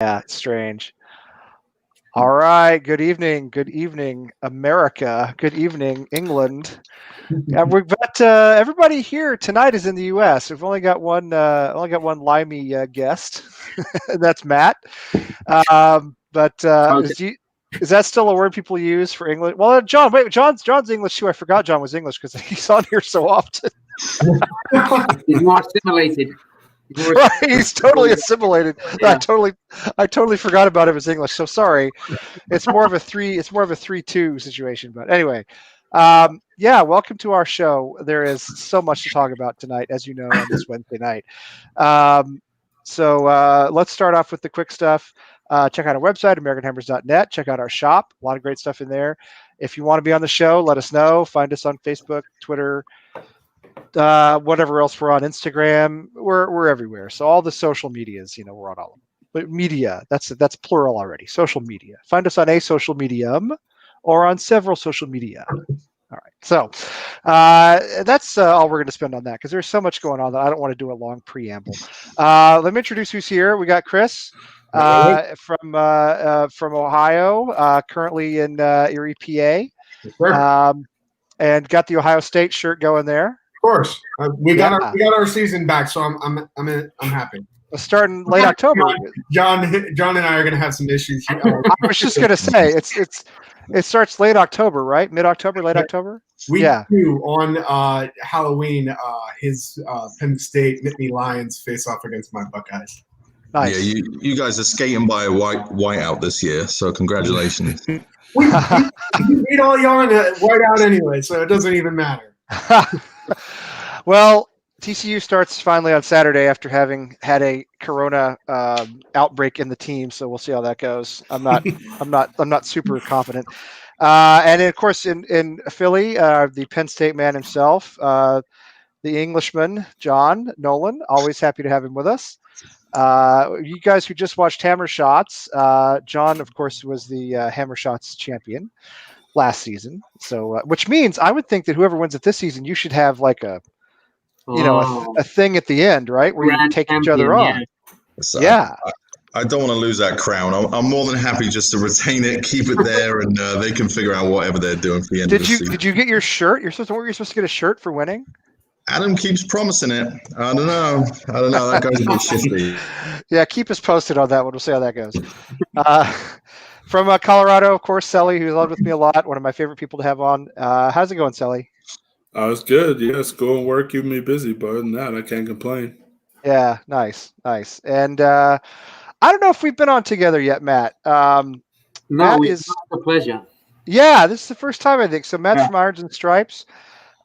Yeah, it's strange. All right. Good evening. Good evening, America. Good evening, England. We've got everybody here tonight is in the U.S. We've only got one limey guest, and that's Matt. But Okay. is that still a word people use for English? Well, John, wait, John's English too. I forgot John was English because he's on here so often. He's more assimilated. Right, he's totally assimilated. Yeah. I totally forgot about him as English. So sorry. It's more of a 3-2 situation. But anyway, yeah, welcome to our show. There is so much to talk about tonight, as you know, on this Wednesday night. So let's start off with the quick stuff. Check out our website, AmericanHammers.net. Check out our shop. A lot of great stuff in there. If you want to be on the show, let us know. Find us on Facebook, Twitter, whatever else we're on, Instagram. We're everywhere. So all the social medias, we're on all of them. But media, that's plural already. Social media. Find us on a social medium or on several social media. All right. So that's all we're going to spend on that because there's so much going on that I don't want to do a long preamble. Let me introduce who's here. We got Chris from Ohio, currently in Erie, PA, and got the Ohio State shirt going there. Of course, we got our season back, so I'm happy. Starting late October. John and I are going to have some issues. I was just going to say it starts late October, right? Mid-October, late October. Week 2 on Halloween. His Penn State Nittany Lions face off against my Buckeyes. Nice. Yeah, you guys are skating by a whiteout this year, so congratulations. we beat all y'all in a whiteout anyway, so it doesn't even matter. Well, TCU starts finally on Saturday after having had a corona outbreak in the team, so we'll see how that goes. I'm not super confident. And of course, in Philly, the Penn State man himself, the Englishman John Nolan. Always happy to have him with us. You guys who just watched Hammer Shots, John, of course, was the Hammer Shots champion last season. So, which means I would think that whoever wins it this season, you should have like a thing at the end, right, where you take each other on. So yeah. I don't want to lose that crown. I'm more than happy just to retain it, keep it there, and they can figure out whatever they're doing for the end of the season. Did you get your shirt? You're supposed to get a shirt for winning? Adam keeps promising it. I don't know. That goes a bit shifty. Yeah, keep us posted on that one. We'll see how that goes. From Colorado, of course, Selly, who's loved with me a lot. One of my favorite people to have on. How's it going, Selly? It's good. Yeah, school and work keep me busy, but other than that, I can't complain. Yeah, nice. And I don't know if we've been on together yet, Matt. No, it's a pleasure. Yeah, this is the first time, I think. So Matt's from Irons and Stripes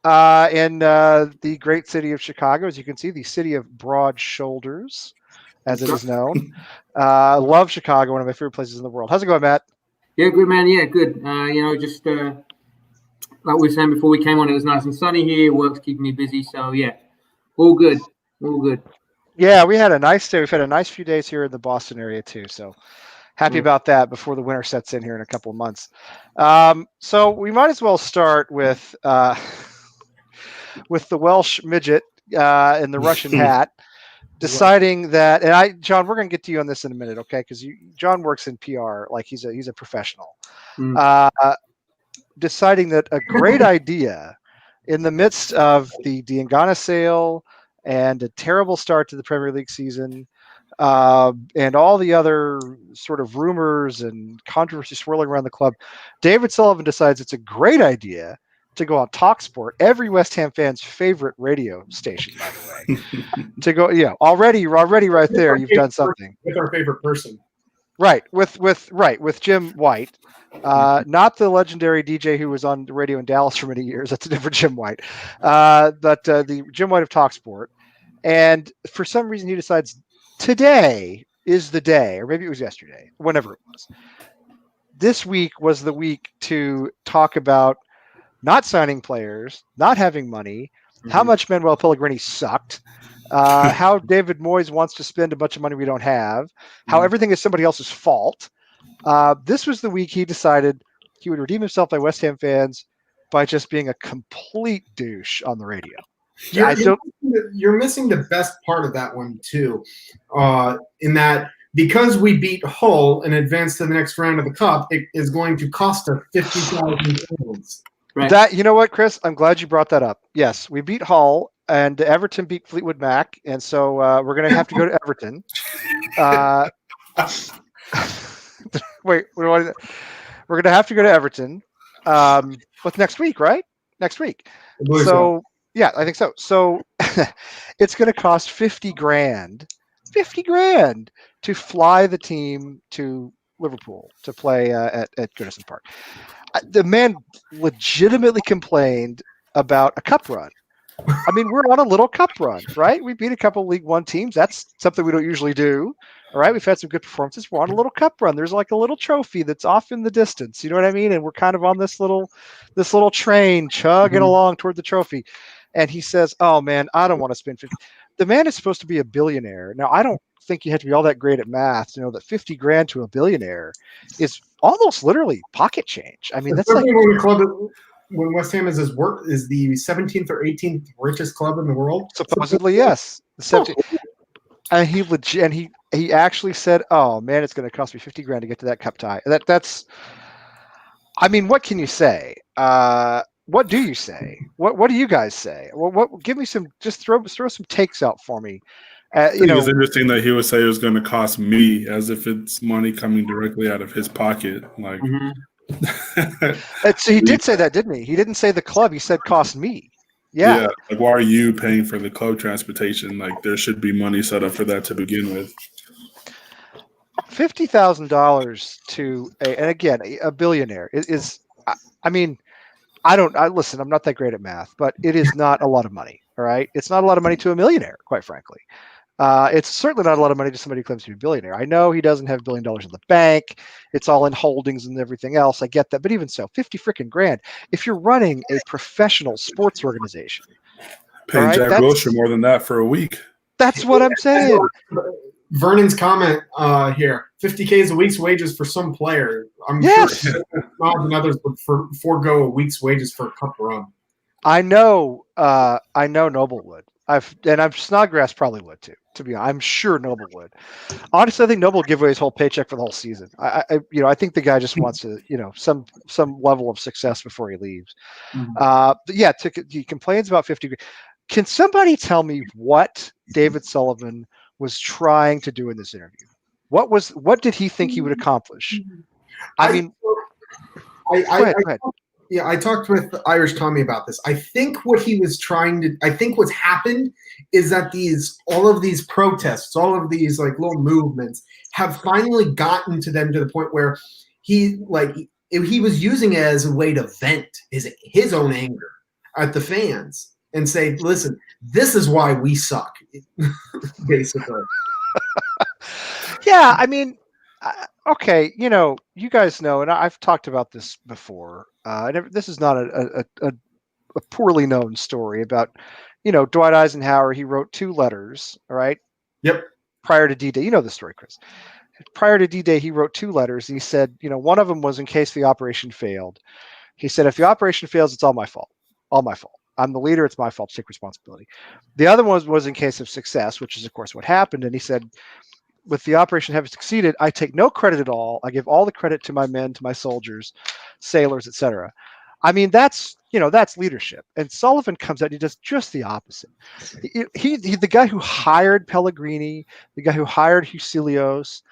in the great city of Chicago. As you can see, the city of broad shoulders, as it is known. Love Chicago, one of my favorite places in the world. How's it going, Matt? Yeah, good, man. Yeah, good. Just like we were saying before we came on, it was nice and sunny here. Work's keeping me busy. So, yeah, all good. Yeah, we had a nice day. We've had a nice few days here in the Boston area, too. So happy about that before the winter sets in here in a couple of months. So we might as well start with the Welsh midget in the Russian hat. Deciding that, and John, we're going to get to you on this in a minute, okay? Because John works in PR, like he's a professional. Deciding that a great idea in the midst of the Diangana sale and a terrible start to the Premier League season, and all the other sort of rumors and controversy swirling around the club, David Sullivan decides it's a great idea to go on TalkSport, every West Ham fan's favorite radio station, by the way. To go, already right there, you've done something. With our favorite person. Right, with Jim White. Not the legendary DJ who was on the radio in Dallas for many years. That's a different Jim White. But the Jim White of TalkSport. And for some reason, he decides today is the day, or maybe it was yesterday, whenever it was. This week was the week to talk about not signing players, not having money, how much Manuel Pellegrini sucked, how David Moyes wants to spend a bunch of money we don't have, how everything is somebody else's fault. This was the week he decided he would redeem himself by West Ham fans by just being a complete douche on the radio. You're missing the best part of that one, too, in that because we beat Hull and advanced to the next round of the cup, it is going to cost us 50,000 pounds. Right. That, you know what, Chris? I'm glad you brought that up. Yes, we beat Hull, and Everton beat Fleetwood Mac, and so we're going to have to go to Everton. Wait, we're going to have to go to Everton. But next week, right? Next week. I believe So yeah, I think so. So it's going to cost 50 grand to fly the team to Liverpool to play at Goodison Park. The man legitimately complained about a cup run. I mean, we're on a little cup run, right? We beat a couple League One teams. That's something we don't usually do. All right, we've had some good performances. We're on a little cup run. There's like a little trophy that's off in the distance. You know what I mean? And we're kind of on this little train chugging along toward the trophy. And he says, "Oh man, I don't want to spend 50." The man is supposed to be a billionaire. Now, I don't think you have to be all that great at math to know that 50 grand to a billionaire is almost literally pocket change. I mean, that's like when West Ham is the 17th or 18th richest club in the world. Supposedly, yes. The 17th. And he actually said, "Oh man, it's going to cost me 50 grand to get to that cup tie." That's. I mean, what can you say? What do you say? What do you guys say? What? Give me some. Just throw some takes out for me. I think it's interesting that he would say it was going to cost me, as if it's money coming directly out of his pocket. Like, so he did say that, didn't he? He didn't say the club. He said cost me. Yeah. Like, why are you paying for the club transportation? Like, there should be money set up for that to begin with. $50,000 to and again, a billionaire is. I mean, listen. I'm not that great at math, but it is not a lot of money. All right, it's not a lot of money to a millionaire, quite frankly. It's certainly not a lot of money to somebody who claims to be a billionaire. I know he doesn't have $1 billion in the bank. It's all in holdings and everything else. I get that. But even so, 50 freaking grand. If you're running a professional sports organization, paying Jack Wilshere more than that for a week. That's what I'm saying. Vernon's comment here: 50K is a week's wages for some player. I'm sure and others would forego a week's wages for a cup run. I know Noble would. I'm Snodgrass probably would too. To be honest, I'm sure Noble would. Honestly, I think Noble would give away his whole paycheck for the whole season. I think the guy just wants to, some level of success before he leaves. But yeah, he complains about 50. Can somebody tell me what David Sullivan was trying to do in this interview? What did he think he would accomplish? I mean, go ahead. Yeah, I talked with Irish Tommy about this. I think what he was I think what's happened is that all of these protests, all of these like little movements have finally gotten to them to the point where he was using it as a way to vent his own anger at the fans and say, listen, this is why we suck, basically. Yeah, I mean, okay, you guys know, and I've talked about this before. This is not a poorly known story about, Dwight Eisenhower. He wrote 2 letters, all right? Yep. Prior to D-Day. You know the story, Chris. Prior to D-Day, he wrote 2 letters. He said, one of them was in case the operation failed. He said, if the operation fails, it's all my fault. All my fault. I'm the leader. It's my fault to take responsibility. The other one was in case of success, which is, of course, what happened. And he said, with the operation having succeeded, I take no credit at all. I give all the credit to my men, to my soldiers, sailors, etc. I mean, that's leadership. And Sullivan comes out and he does just the opposite. He the guy who hired Pellegrini, the guy who hired Husilios,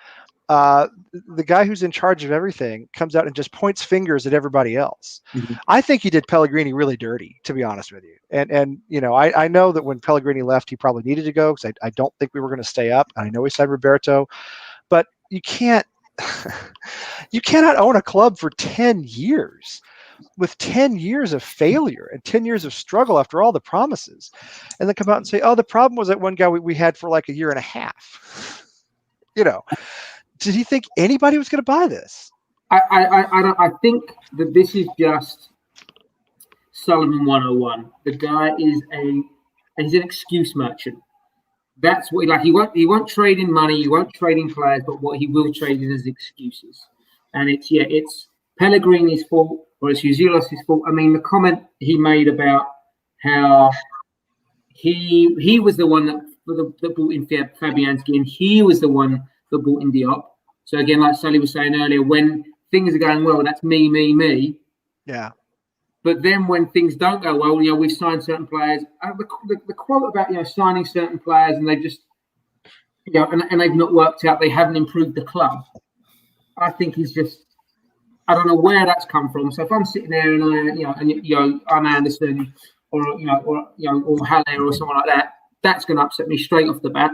the guy who's in charge of everything comes out and just points fingers at everybody else. Mm-hmm. I think he did Pellegrini really dirty, to be honest with you. And I know that when Pellegrini left, he probably needed to go because I don't think we were going to stay up. I know he signed Roberto, but you cannot own a club for 10 years with 10 years of failure and 10 years of struggle after all the promises, and then come out and say, oh, the problem was that one guy we had for like a year and a half. Did he think anybody was going to buy this? I think that this is just Sullivan 101. The guy he's an excuse merchant. That's what he won't trade in money, he won't trade in players, but what he will trade in is excuses. And it's Pellegrini's fault or it's Husilios' fault. I mean, the comment he made about how he was the one that brought in Fabianski, and he was the one that brought in Diop. So again, like Sully was saying earlier, when things are going well, that's me. Yeah. But then when things don't go well, we've signed certain players. The quote about signing certain players and they just and they've not worked out, they haven't improved the club. I think is just, I don't know where that's come from. So if I'm sitting there and I'm Anderson or Haller or someone like that, that's going to upset me straight off the bat.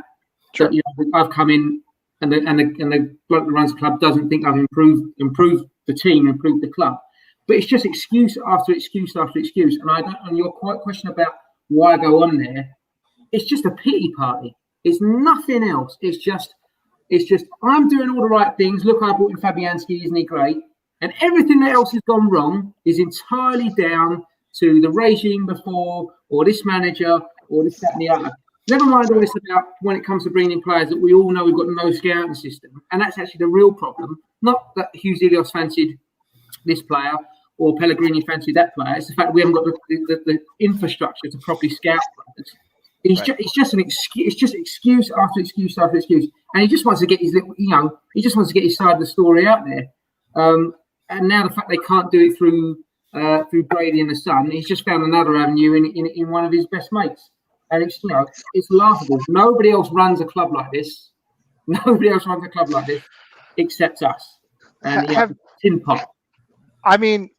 Sure. That, I've come in and the bloke that runs the club doesn't think I've improved the team, improved the club. But it's just excuse after excuse after excuse. And your question about why go on there, it's just a pity party. It's nothing else. It's just I'm doing all the right things. Look, I brought in Fabianski, isn't he great? And everything else has gone wrong is entirely down to the regime before, or this manager, or this, that, and the other. Never mind all this about when it comes to bringing in players that we all know we've got no scouting system. And that's actually the real problem. Not that Hughes Ilios fancied this player or Pellegrini fancied that player. It's the fact that we haven't got the infrastructure to properly scout players. It's just an excuse. It's just excuse after excuse after excuse. And he just wants to get his he just wants to get his side of the story out there. And now the fact they can't do it through Brady and the Son, he's just found another avenue in one of his best mates. And it's it's laughable. Nobody else runs a club like this. Nobody else runs a club like this except us. And tin pot. I mean,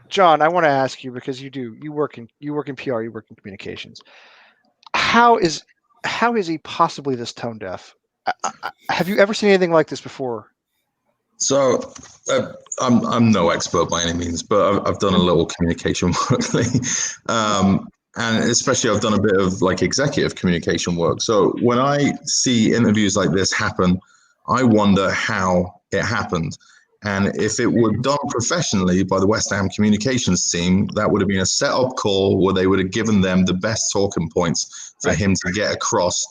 John, I want to ask you, because you work in PR, you work in communications. How is he possibly this tone deaf? Have you ever seen anything like this before? So I'm no expert by any means, but I've done a little communication work lately. And especially I've done a bit of like executive communication work. So when I see interviews like this happen, I wonder how it happened. And if it were done professionally by the West Ham communications team, that would have been a set-up call where they would have given them the best talking points for him to get across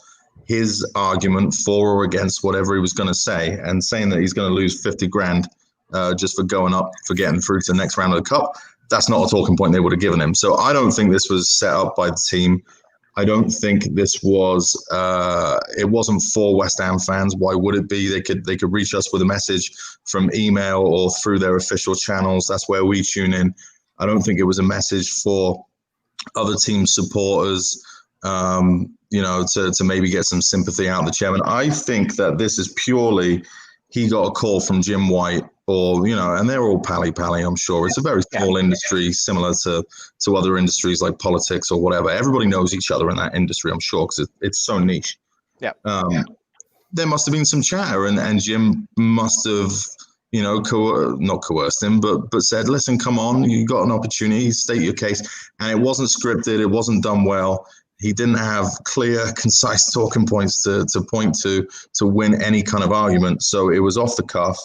his argument for or against whatever he was going to say. And saying that he's going to lose 50 grand just for going up, for getting through to the next round of the cup, that's not a talking point they would have given him. So I don't think this was set up by the team. I don't think this was, it wasn't for West Ham fans. Why would it be? They could reach us with a message from email or through their official channels. That's where we tune in. I don't think it was a message for other team supporters, to maybe get some sympathy out of the chairman. I think that this is purely, he got a call from Jim White, or and they're all pally. I'm sure it's a very small industry, similar to other industries like politics or whatever. Everybody knows each other in that industry, I'm sure, because it's so niche. There must have been some chatter, and Jim must have not coerced him, but said, listen, come on, you got an opportunity, state your case. And it wasn't scripted, it wasn't done well. He didn't have clear, concise talking points to point to win any kind of argument. So it was off the cuff.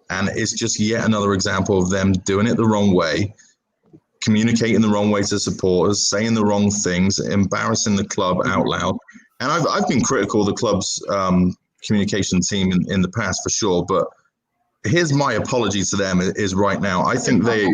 And it's just yet another example of them doing it the wrong way, communicating the wrong way to supporters, saying the wrong things, embarrassing the club out loud. And I've been critical of the club's communication team in the past, for sure. But here's my apology to them is right now. I think they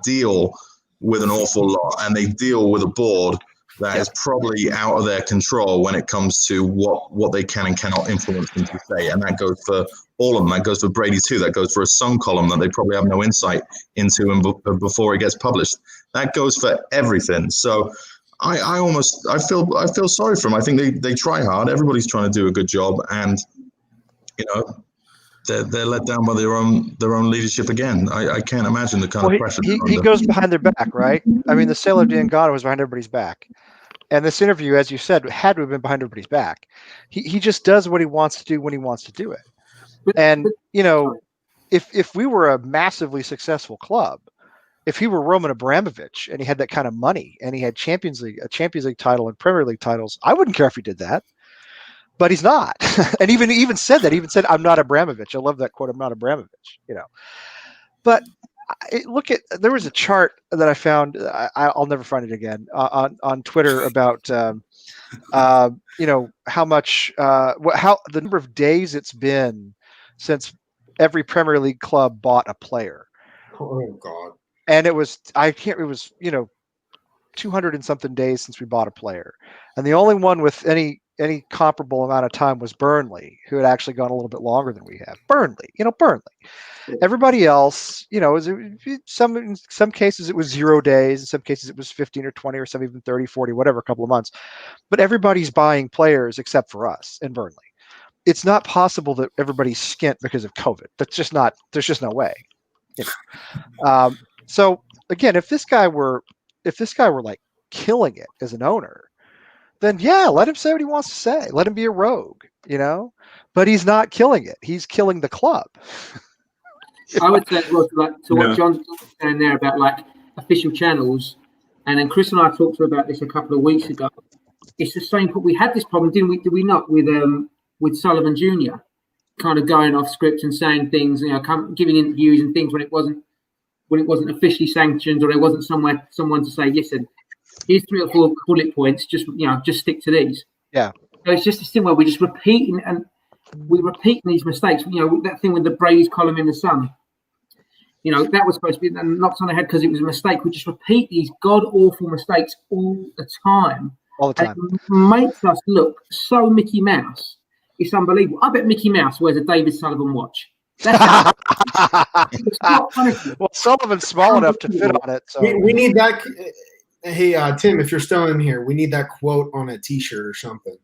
deal with an awful lot, and they deal with a board that is probably out of their control when it comes to what they can and cannot influence them to say. And that goes for all of them. That goes for Brady too. That goes for a Sun column that they probably have no insight into before it gets published. That goes for everything. So I feel sorry for them. I think they try hard. Everybody's trying to do a good job, and they're let down by their own leadership again. I can't imagine the kind of pressure. He goes behind their back, right? I mean, the sale of Diangana was behind everybody's back. And this interview, as you said, had to have been behind everybody's back. He just does what he wants to do when he wants to do it. And, if we were a massively successful club, if he were Roman Abramovich and he had that kind of money and he had a Champions League title and Premier League titles, I wouldn't care if he did that. But he's not. And even said that. He even said, I'm not Abramovich. I love that quote. I'm not Abramovich, But there was a chart that I found. I'll never find it again on Twitter about how much how the number of days it's been since every Premier League club bought a player. Oh God! And it was 200 and something days since we bought a player, and the only one with any any comparable amount of time was Burnley, who had actually gone a little bit longer than we have. Burnley. Everybody else, in some cases it was 0 days, in some cases it was 15 or 20 or some even 30, 40, whatever, a couple of months. But everybody's buying players except for us in Burnley. It's not possible that everybody's skint because of COVID. That's just not. There's just no way. So again, if this guy were like killing it as an owner, then yeah, let him say what he wants to say. Let him be a rogue, But he's not killing it. He's killing the club. I would say, well, to what John's saying there about like official channels, and then Chris and I talked about this a couple of weeks ago. It's the same. We had this problem, didn't we? Did we not with Sullivan Jr. kind of going off script and saying things, giving interviews and things when it wasn't officially sanctioned, or there wasn't someone to say, listen, here's 3 or 4 bullet points, just stick to these. Yeah. So it's just a thing where we're just repeating these mistakes. That thing with the Brady's column in the Sun. That was supposed to be knocked on the head because it was a mistake. We just repeat these god awful mistakes all the time. All the time. And it makes us look so Mickey Mouse. It's unbelievable. I bet Mickey Mouse wears a David Sullivan watch. That's well, Sullivan's small enough to fit on it. So we need that. Hey, Tim, if you're still in here, we need that quote on a T-shirt or something.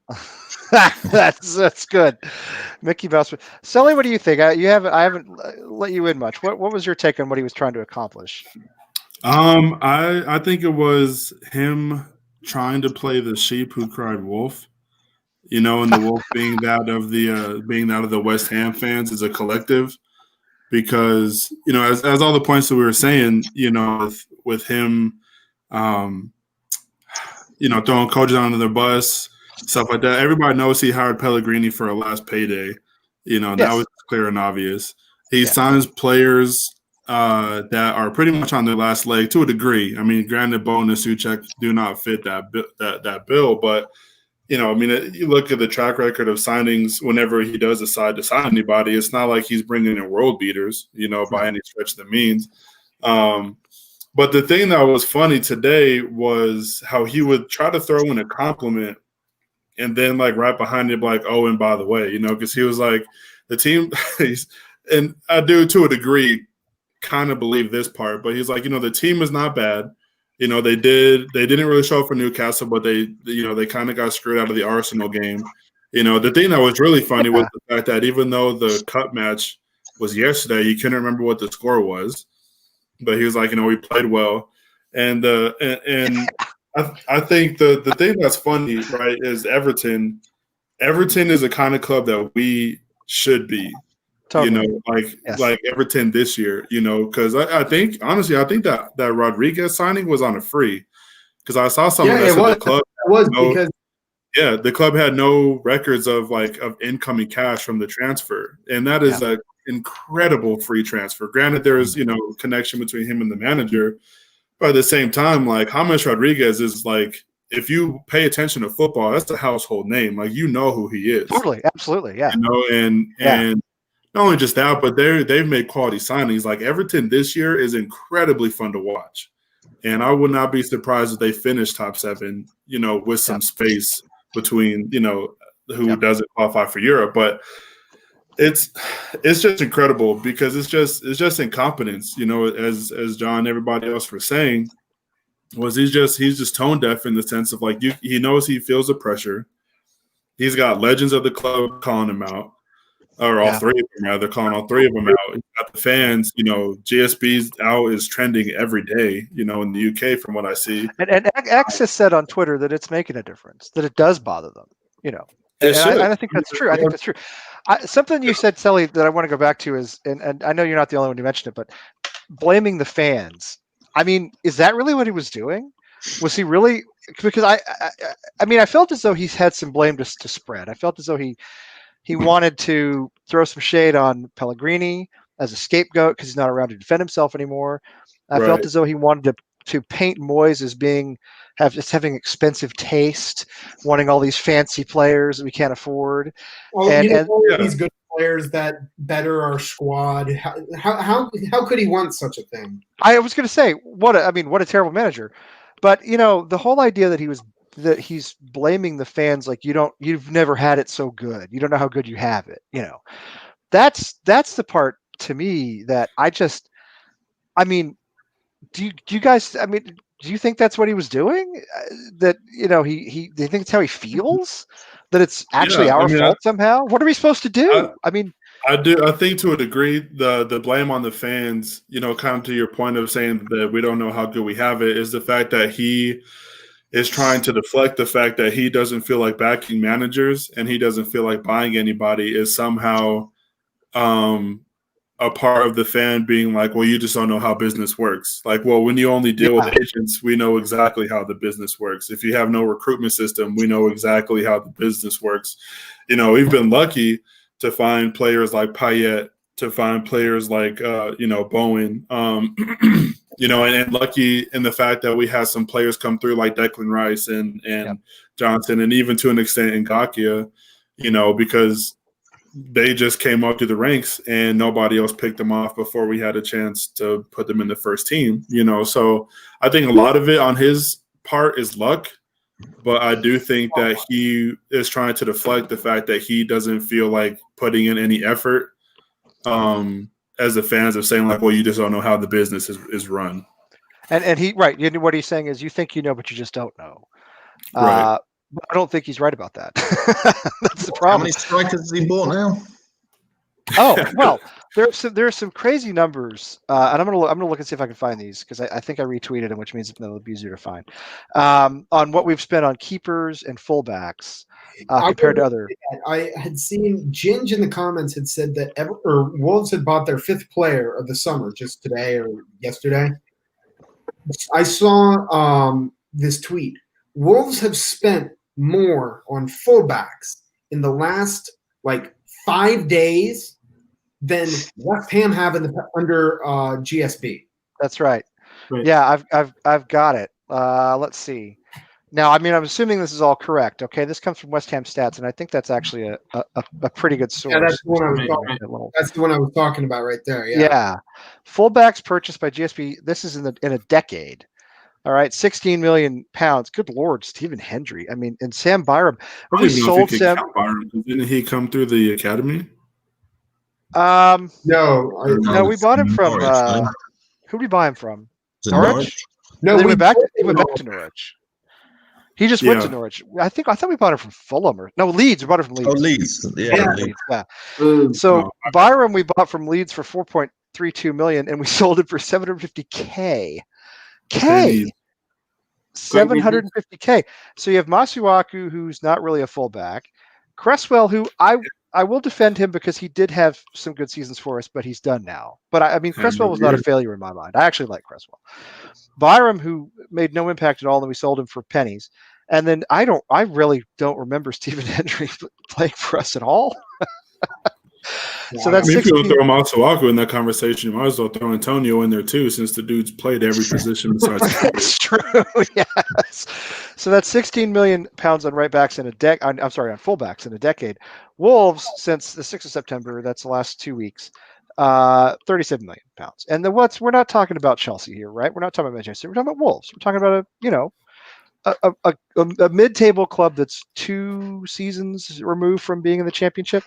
That's good. Mickey Mouse. Sully, what do you think? I haven't let you in much. What was your take on what he was trying to accomplish? I think it was him trying to play the sheep who cried wolf. And the wolf being that of the West Ham fans as a collective, because as all the points that we were saying, with him, throwing coaches under the bus, stuff like that. Everybody knows he hired Pellegrini for a last payday. That was clear and obvious. He signs players that are pretty much on their last leg to a degree. I mean, granted, Bo and Suchek do not fit that bill, but you look at the track record of signings whenever he does decide to sign anybody, it's not like he's bringing in world beaters, by any stretch of the means. But the thing that was funny today was how he would try to throw in a compliment and then like right behind it, like, oh, and by the way, because he was like, the team, and I do to a degree kind of believe this part, but he's like, the team is not bad. They didn't really show up for Newcastle, but they kind of got screwed out of the Arsenal game. The thing that was really funny was the fact that even though the cup match was yesterday, he couldn't remember what the score was, but he was like, we played well. And I think the thing that's funny, right, is Everton. Everton is a kind of club that we should be. Totally. Like Everton this year, because I think honestly, that Rodriguez signing was on a free, because I saw something that said the club because the club had no records of incoming cash from the transfer, and that is an incredible free transfer. Granted, there is connection between him and the manager, but at the same time, like James Rodriguez is like, if you pay attention to football, that's a household name. Like who he is. Totally, absolutely, yeah. And not only just that, but they've made quality signings. Like Everton this year is incredibly fun to watch. And I would not be surprised if they finish top 7, with some space between, who doesn't qualify for Europe. But it's just incredible because it's just incompetence, as John and everybody else were saying, he's just tone deaf in the sense of like he knows he feels the pressure. He's got legends of the club calling him out. Or all 3 of them, rather, calling all 3 of them out. You got the fans, GSB's out is trending every day, in the UK from what I see. And X has said on Twitter that it's making a difference, that it does bother them, And I think that's true. I think that's true. Something you said, Sully, that I want to go back to is, and I know you're not the only one who mentioned it, but blaming the fans. I mean, is that really what he was doing? Was he really? Because I felt as though he's had some blame to spread. I felt as though he wanted to throw some shade on Pellegrini as a scapegoat because he's not around to defend himself anymore. I felt as though he wanted to paint Moyes as having expensive taste, wanting all these fancy players that we can't afford. Well, these good players that better our squad. How could he want such a thing? I was going to say, what a terrible manager. But the whole idea that he was that he's blaming the fans, like you've never had it so good. You don't know how good you have it. That's the part to me that I mean, do you guys? I mean, do you think that's what he was doing? That do you think it's how he feels? That it's actually Yeah, I our mean, fault somehow? What are we supposed to I, do? I mean, I do. I think to a degree, the blame on the fans, kind of to your point of saying that we don't know how good we have it, is the fact that he is trying to deflect the fact that he doesn't feel like backing managers and he doesn't feel like buying anybody is somehow a part of the fan being like, well, you just don't know how business works. Like, well, when you only deal with agents, we know exactly how the business works. If you have no recruitment system, we know exactly how the business works. We've been lucky to find players like Payet, to find players like, Bowen, and lucky in the fact that we had some players come through like Declan Rice and Johnson, and even to an extent Ngakia, because they just came up through the ranks and nobody else picked them off before we had a chance to put them in the first team, So I think a lot of it on his part is luck, but I do think that he is trying to deflect the fact that he doesn't feel like putting in any effort as the fans are saying like, well, you just don't know how the business is run. and he right. What he's saying is you think you know, but you just don't know. Right. I don't think he's right about that. That's the How problem. many strikers has he bought now? Oh well, there's some crazy numbers, and I'm gonna look and see if I can find these because I think I retweeted them, which means it'll be easier to find. On what we've spent on keepers and fullbacks compared to other. I had seen Ginge in the comments had said that Wolves had bought their 5th player of the summer just today or yesterday. I saw this tweet. Wolves have spent more on fullbacks in the last 5 days than West Ham have under GSB. That's right. Yeah, I've got it. Let's see. Now, I mean, I'm assuming this is all correct. Okay, this comes from West Ham Stats, and I think that's actually a pretty good source. Yeah, that's the one I was That's the one I was talking about right there. Yeah. Yeah, fullbacks purchased by GSB. This is in a decade. All right, 16 million pounds. Good Lord, Stephen Hendry. I mean, and Sam Byram. We sold Sam. Byram. Didn't he come through the academy? No, we bought him from. Who did we buy him from? Norwich? No, he went back to Norwich. He just went to Norwich. I thought we bought him from Fulham Leeds. We bought him from Leeds. Oh, Leeds. Yeah. Leeds. Yeah. So Byram we bought from Leeds for 4.32 million, and we sold it for 750K. 750K. So you have Masuaku, who's not really a fullback. Cresswell, who I will defend him because he did have some good seasons for us, but he's done now. But I mean, Cresswell was not a failure in my mind. I actually like Cresswell. Byram, who made no impact at all, and we sold him for pennies. And then I really don't remember Stephen Hendry playing for us at all. So that's if you don't throw Masuaku in that conversation, you might as well throw Antonio in there too, since the dude's played every position besides. That's true. Yes. So that's 16 million pounds on right backs in a on fullbacks in a decade. Wolves since the 6th of September. That's the last 2 weeks. 37 million pounds. And we're not talking about Chelsea here, right? We're not talking about Manchester. We're talking about Wolves. We're talking about a mid-table club that's 2 seasons removed from being in the championship.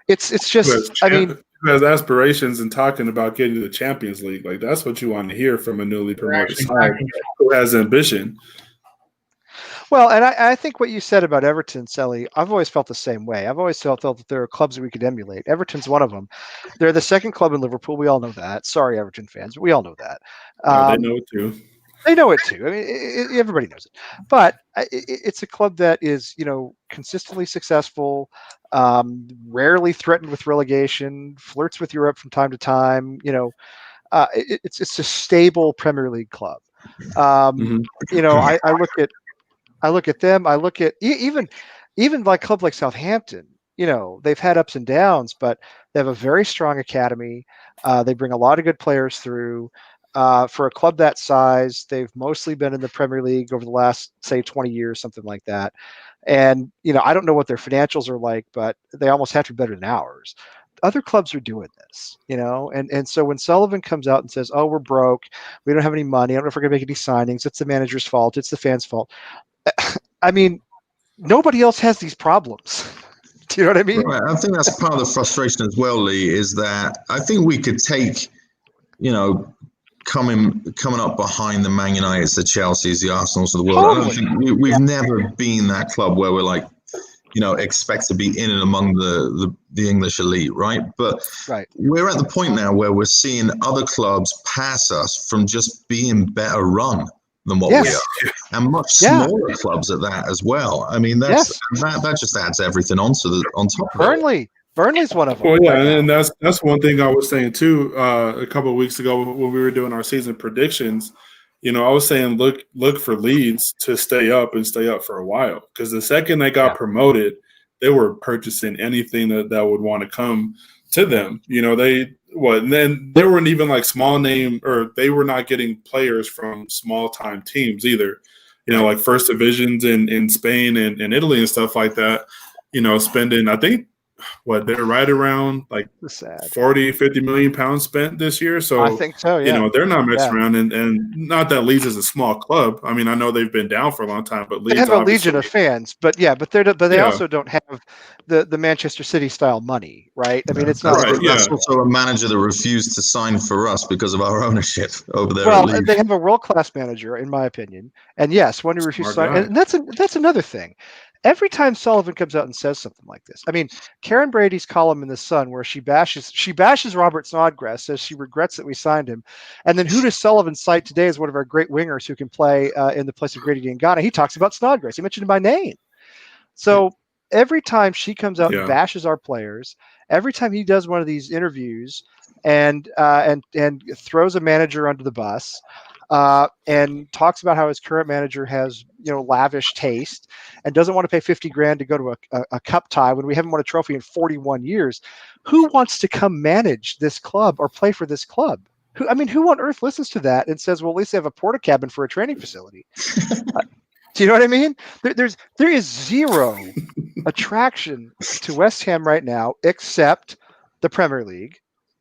It's just, I mean, who has aspirations and talking about getting to the Champions League. Like, that's what you want to hear from a newly promoted side who has ambition. Well, and I think what you said about Everton, Selly, I've always felt the same way. I've always felt that there are clubs that we could emulate. Everton's one of them. They're the 2nd club in Liverpool. We all know that. Sorry, Everton fans, but we all know that. They know it too. They know it too. I mean, everybody knows it. But it's a club that is, consistently successful, rarely threatened with relegation, flirts with Europe from time to time. It's a stable Premier League club. I look at them. I look at even like club like Southampton. They've had ups and downs, but they have a very strong academy. They bring a lot of good players through. For a club that size, they've mostly been in the Premier League over the last, say, 20 years, something like that. And, I don't know what their financials are like, but they almost have to be better than ours. Other clubs are doing this, and so when Sullivan comes out and says, oh, we're broke, we don't have any money, I don't know if we're going to make any signings, it's the manager's fault, it's the fans' fault. I mean, nobody else has these problems. Do you know what I mean? Right. I think that's part of the frustration as well, Lee, is that I think we could take, coming up behind the Man Uniteds, the Chelseas, the Arsenals of the world. Totally. I don't think we've never been that club where we're like, expect to be in and among the English elite, right? But we're at the point now where we're seeing other clubs pass us from just being better run than what we are, and much smaller clubs at that as well. I mean, that just adds everything on top of it. Burnley's one of them. Well, yeah, and that's one thing I was saying too. A couple of weeks ago when we were doing our season predictions, I was saying look for Leeds to stay up and stay up for a while, because the second they got promoted, they were purchasing anything that would want to come to them. And then they weren't even like small name, or they were not getting players from small time teams either. Like first divisions in Spain and Italy and stuff like that. Spending, I think, they're right around like 40-50 million pounds spent this year. So I think so. Yeah, they're not messing around, and not that Leeds is a small club. I mean, I know they've been down for a long time, but Leeds they have a legion of fans. But they also don't have the Manchester City style money, right? I mean, it's not. That's also a manager that refused to sign for us because of our ownership over there. Well, they have a world-class manager, in my opinion, and yes, one who refused to sign, and that's another thing. Every time Sullivan comes out and says something like this, I mean, Karen Brady's column in The Sun, where she bashes Robert Snodgrass, says she regrets that we signed him, and then who does Sullivan cite today as one of our great wingers who can play in the place of Grady Diangana? He talks about Snodgrass. He mentioned him by name. So every time she comes out and bashes our players, every time he does one of these interviews and throws a manager under the bus, and talks about how his current manager has, lavish taste and doesn't want to pay $50,000 to go to a cup tie when we haven't won a trophy in 41 years. Who wants to come manage this club or play for this club? Who on earth listens to that and says, well, at least they have a porta cabin for a training facility? Do you know what I mean? There is zero attraction to West Ham right now except the Premier League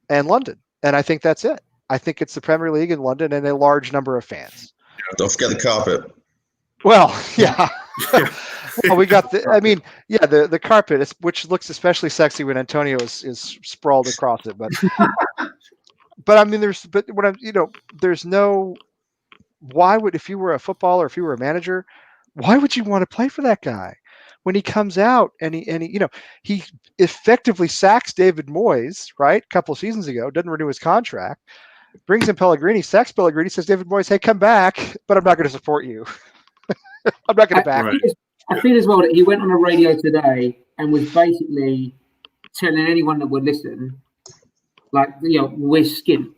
and London. And I think that's it. I think it's the Premier League in London and a large number of fans. Don't forget the carpet. Well, yeah. Well, we got the carpet, which looks especially sexy when Antonio is sprawled across it. But I mean, there's no. Why would, if you were a footballer, if you were a manager, why would you want to play for that guy? When he comes out and he effectively sacks David Moyes, right? A couple of seasons ago, doesn't renew his contract, brings in Pellegrini, sacks Pellegrini, says, David Moyes, hey, come back, but I'm not going to support you. I'm not going to back you. I feel as well that he went on a radio today and was basically telling anyone that would listen, like, we're skint.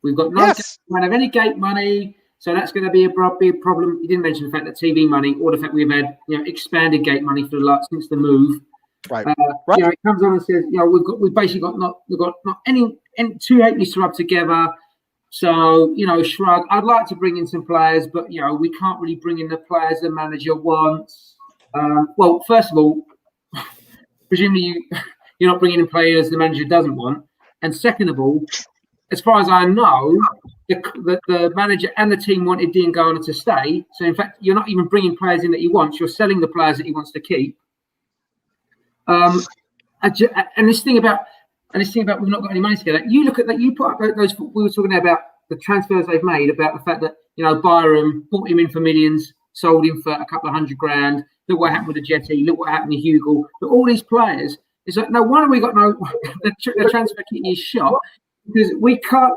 We've got no have any gate money, so that's going to be a problem. He didn't mention the fact that TV money, or the fact we've had expanded gate money since the move. Right. It comes on and says, we've basically got not any two halfpennies to rub together. So, shrug. I'd like to bring in some players, but we can't really bring in the players the manager wants. Well, first of all, presumably you're not bringing in players the manager doesn't want, and second of all, as far as I know, the manager and the team wanted Diangana to stay. So, in fact, you're not even bringing players in that he wants. You're selling the players that he wants to keep. And this thing about we've not got any money together. You look at that. You put up those. We were talking about the transfers they've made. About the fact that Byram bought him in for millions, sold him for a couple of $100,000. Look what happened with the Jetty. Look what happened to Hugo. But all these players. It's like, no wonder we got the transfer kitty is shot, because we can't.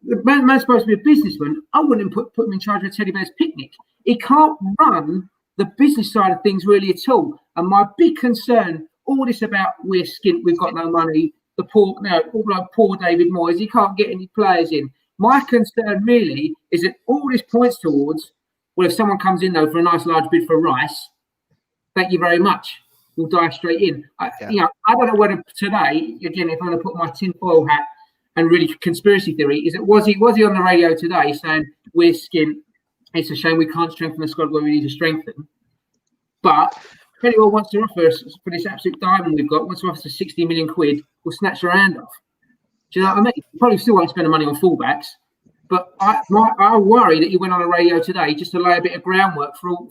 The man's supposed to be a businessman. I wouldn't put him in charge of a teddy bear's picnic. He can't run the business side of things really at all. And my big concern, all this about we're skint, we've got no money. The poor David Moyes, he can't get any players in. My concern really is that all this points towards, well, if someone comes in though for a nice large bid for Rice, thank you very much. We'll dive straight in. I don't know whether today, again, if I'm going to put my tinfoil hat and really conspiracy theory, is that was he on the radio today saying we're skint? It's a shame we can't strengthen the squad where we need to strengthen. But if anyone wants to offer us for this absolute diamond we've got, wants to offer us 60 million quid, we'll snatch their hand off. Do you know what I mean? Probably still won't spend the money on fullbacks, but I worry that he went on the radio today just to lay a bit of groundwork for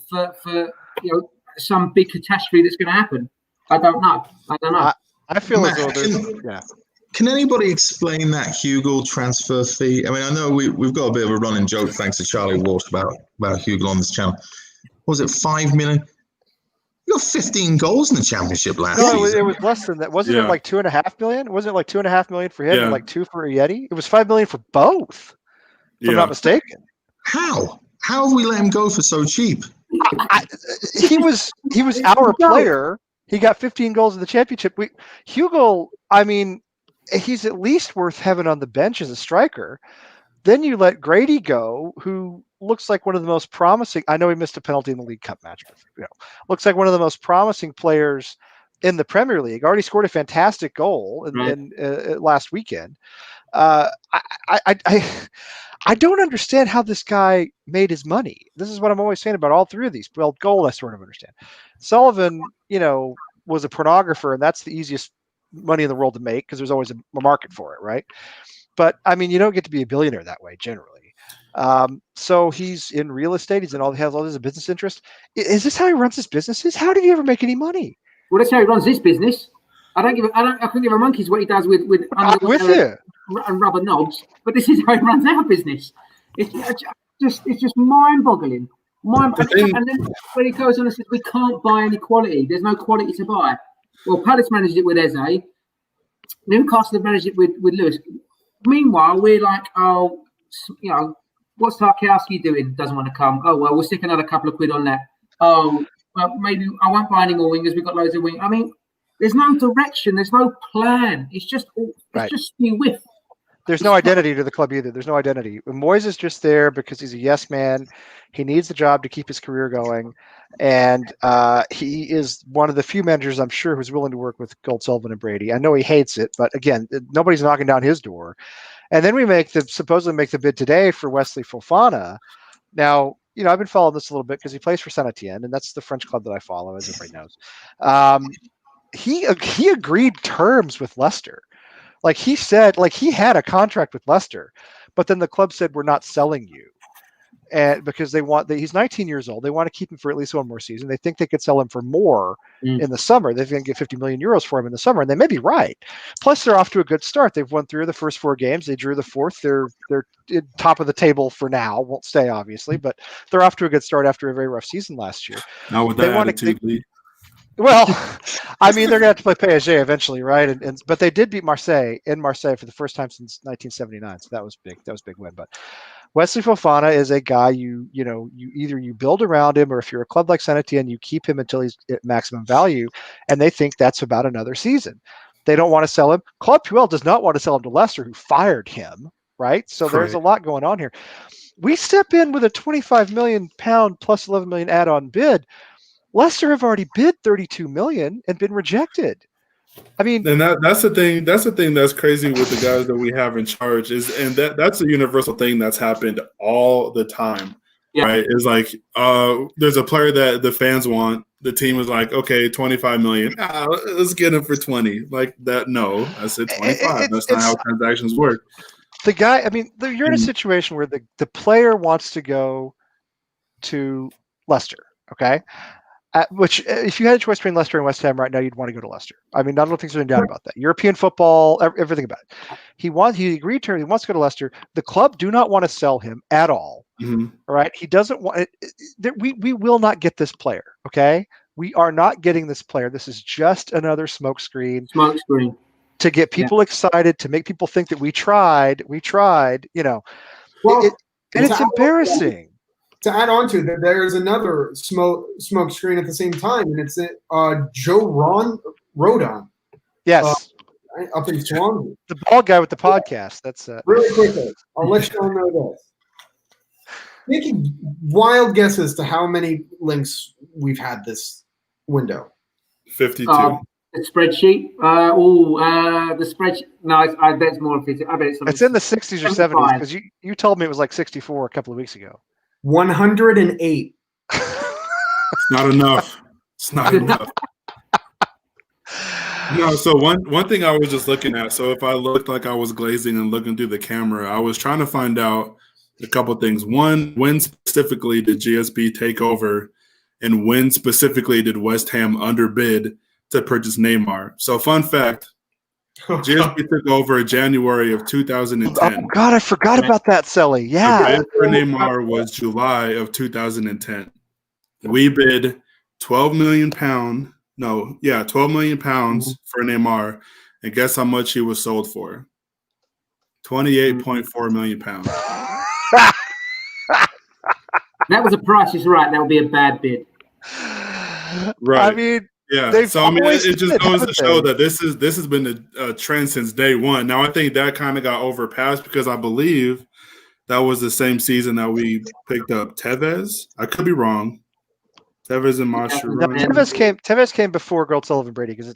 some big catastrophe that's going to happen. I don't know. I feel Matt, as though there's Can anybody explain that Hugel transfer fee? I mean, I know we've got a bit of a running joke thanks to Charlie Walsh about Hugel on this channel. What was it 5 million? You got 15 goals in the championship last No, season. it was less than that. Wasn't it like $2.5 million? Wasn't it like $2.5 million for him and like $2 million for Yeti? It was $5 million for both, if I'm not mistaken. How have we let him go for so cheap? He was our player. He got 15 goals in the championship. Hugel, I mean, he's at least worth having on the bench as a striker. Then you let Grady go, who looks like one of the most promising. I know he missed a penalty in the League Cup match, but looks like one of the most promising players in the Premier League. Already scored a fantastic goal in last weekend. I don't understand how this guy made his money. This is what I'm always saying about all three of these. Well, goal, I sort of understand. Sullivan, was a pornographer, and that's the easiest money in the world to make because there's always a market for it, right? But I mean, you don't get to be a billionaire that way generally. So he's in real estate. He has all this business interest. Is this how he runs his businesses? How did he ever make any money? Well, that's how he runs his business. I couldn't give a monkey's what he does with underwear and rubber knobs. But this is how he runs our business. It's just mind-boggling. And then when he goes on and says we can't buy any quality, there's no quality to buy. Well, Palace managed it with Eze. Newcastle have managed it with Lewis. Meanwhile, we're like, what's Tarkowski doing? Doesn't want to come. Oh, well, we'll stick another couple of quid on that. Oh, well, maybe I won't buy any more wingers. We've got loads of wingers. I mean, there's no direction. There's no plan. It's just new whiff. There's no identity to the club either. There's no identity. Moyes is just there because he's a yes man. He needs the job to keep his career going. And he is one of the few managers, I'm sure, who's willing to work with Gold, Sullivan, and Brady. I know he hates it, but again, nobody's knocking down his door. And then we supposedly make the bid today for Wesley Fofana. Now, I've been following this a little bit because he plays for Saint Etienne, and that's the French club that I follow, as everybody knows. He agreed terms with Leicester. Like he said, he had a contract with Leicester, but then the club said, we're not selling you. And because he's 19 years old, they want to keep him for at least one more season. They think they could sell him for more in the summer. They're going to get 50 million euros for him in the summer, and they may be right. Plus, they're off to a good start. They've won 3 of the first 4 games. They drew the 4th. They're top of the table for now. Won't stay, obviously, but they're off to a good start after a very rough season last year. Not with that attitude, Lee. Well, I mean, they're going to have to play PSG eventually, right? But they did beat Marseille in Marseille for the first time since 1979, so that was big. That was a big win. But Wesley Fofana is a guy you either you build around him, or if you're a club like Saint Etienne, you keep him until he's at maximum value, and they think that's about another season. They don't want to sell him. Claude Puel does not want to sell him to Leicester, who fired him, right? So there's a lot going on here. We step in with a £25 million plus 11 million add-on bid. Leicester have already bid 32 million and been rejected. I mean, and that's the thing. That's the thing that's crazy with the guys that we have in charge that's a universal thing that's happened all the time, right? It's like there's a player that the fans want. The team is like, okay, 25 million. Let's get him for 20. Like that. No, I said 25. That's not how transactions work. The guy. I mean, you're in a situation where the player wants to go to Leicester. Okay. Which, if you had a choice between Leicester and West Ham right now, you'd want to go to Leicester. I mean, I don't think there's any doubt about that. European football, everything about it. He agreed to it. He wants to go to Leicester. The club do not want to sell him at all. Mm-hmm. All right. He doesn't want it. We will not get this player. Okay. We are not getting this player. This is just another smokescreen to get people excited, to make people think that we tried, Well, and it's embarrassing. To add on to that, there's another smoke screen at the same time, and it's Joe Rodon. Yes. Up in Swansea. The bald guy with the podcast. That's really quickly. I'll let you all know this. Making wild guesses to how many links we've had this window. 52. The spreadsheet. The spreadsheet. No, I bet it's more. I bet it's in the 60s or 70s because you told me it was like 64 a couple of weeks ago. 108. It's not enough. It's not enough. No, so one thing I was just looking at. So if I looked like I was glazing and looking through the camera, I was trying to find out a couple of things. One, when specifically did GSP take over And when specifically did West Ham underbid to purchase Neymar? So, fun fact, GSP took over in January of 2010. Oh, God, I forgot about that, Sully. The Yeah. bid for Neymar was July of 2010. We bid £12 million. No, yeah, £12 million for Neymar. And guess how much he was sold for? £28.4 million. That was a Price is Right. That would be a bad bid. Right. I mean, yeah. So I mean, it just goes to haven't show they? that this has been a trend since day one. Now I think that kind of got overpassed because I believe that was the same season that we picked up Tevez. I could be wrong. Tevez and No, Mascherano. Tevez came before Gold Sullivan Brady because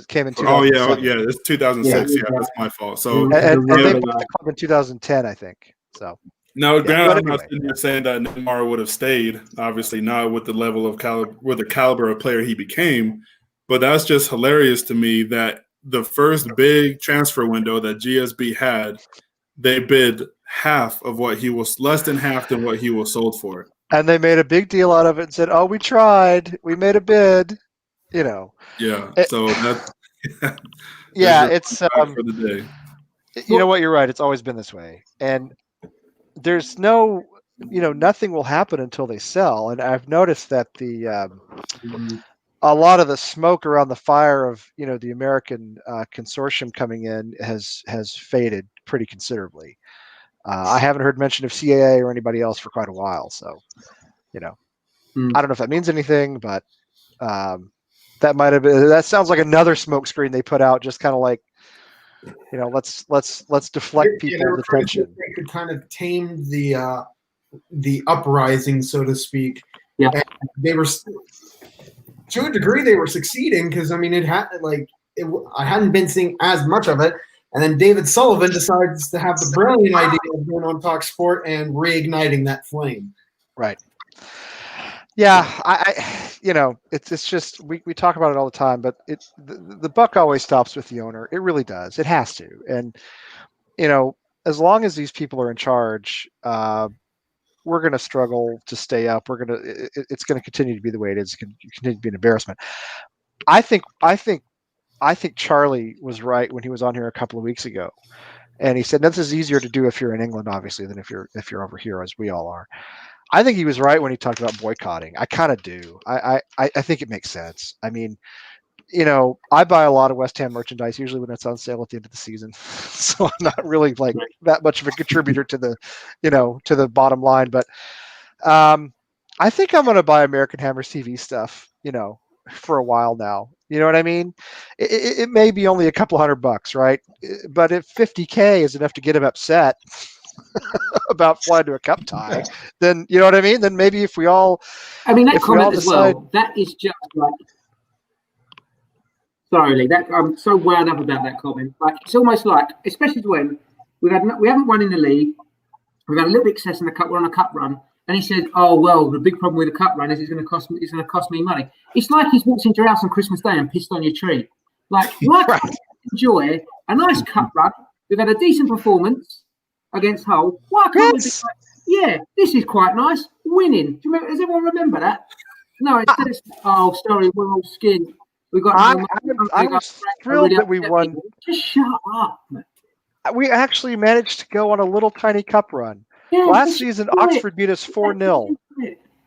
came in 2007. Oh yeah, it's 2006. Yeah. Yeah, that's my fault. So And they Yeah. bought the club in 2010, I think. So no, yeah, granted, but I'm not anyway. sitting here saying that Neymar would have stayed. Obviously, not with the level of caliber of player he became. But that's just hilarious to me that the first big transfer window that GSB had, they bid less than half than what he was sold for. And they made a big deal out of it and said, "Oh, we tried. We made a bid." You know. Yeah. It- So that's yeah, your it's fact for the day. you know what, you're right. It's always been this way, and there's no, nothing will happen until they sell. And I've noticed that a lot of the smoke around the fire of the American consortium coming in has faded pretty considerably. I haven't heard mention of CAA or anybody else for quite a while, so I don't know if that means anything, but that might have been. That sounds like another smoke screen they put out, just kind of like, let's deflect people's attention. They could kind of tame the uprising, so to speak. Yeah. And they were, to a degree, they were succeeding because I mean, I hadn't been seeing as much of it, and then David Sullivan decides to have the brilliant idea of going on Talk Sport and reigniting that flame. Right. Yeah, it's just we talk about it all the time, but the buck always stops with the owner. It really does. It has to. And as long as these people are in charge, we're going to struggle to stay up. It's going to continue to be the way it is. It's going to continue to be an embarrassment. I think Charlie was right when he was on here a couple of weeks ago, and he said this is easier to do if you're in England, obviously, than if you're over here, as we all are. I think he was right when he talked about boycotting. I kind of do. I think it makes sense. I mean, I buy a lot of West Ham merchandise usually when it's on sale at the end of the season, so I'm not really like that much of a contributor to the, to the bottom line. But I think I'm going to buy American Hammers TV stuff, for a while now. You know what I mean? It may be only a couple $100, right? But if 50K is enough to get him upset about flying to a cup tie, then you know what I mean? Then maybe if we all, that comment as decide, well, that is just like, sorry, Lee, I'm so wound up about that comment. Like, it's almost like, especially when we haven't won in the league, we've had a little bit of success in the cup, we're on a cup run, and he said, "Oh well, the big problem with the cup run is it's going to cost me money." It's like he's walked into your house on Christmas Day and pissed on your tree. Like, why can't you enjoy a nice cup run? We've had a decent performance against Hull. Why can't we be like, yeah, this is quite nice, winning? Does everyone remember that? No, instead it's, oh, sorry, we're all skinned. We got. I was thrilled that we won. Just shut up, man. We actually managed to go on a little tiny cup run. Yeah, last season, Oxford beat us 4-0.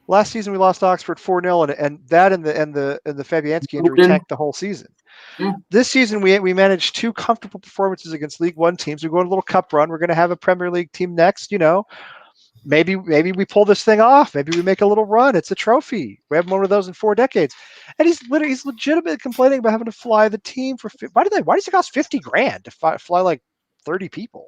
Last season, we lost Oxford 4-0, and that and the Fabianski injury tanked the whole season. Yeah. This season, we managed 2 comfortable performances against League One teams. We go on a little cup run. We're going to have a Premier League team next. Maybe we pull this thing off. Maybe we make a little run. It's a trophy. We haven't won one of those in 4 decades. And he's legitimately complaining about having to fly the team for. Why does it cost $50,000 to fly like 30 people?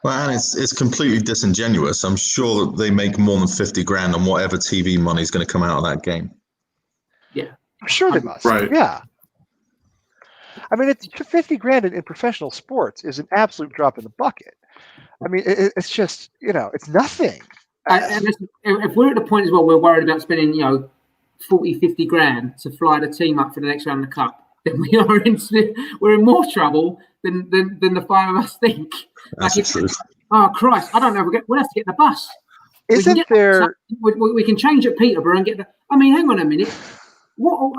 Well, and it's completely disingenuous. I'm sure that they make more than $50,000 on whatever TV money is going to come out of that game. Yeah, I'm sure they must. Right. Yeah. I mean, it's $50,000 in professional sports is an absolute drop in the bucket. I mean, it's just it's nothing. And if we're at the point as well, we're worried about spending 40, 50 grand to fly the team up for the next round of the cup, then we're in more trouble than the 5 of us think. That's the truth. Oh Christ, I don't know. We'll have to get the bus. Isn't there? We can change at Peterborough and get the. I mean, hang on a minute. What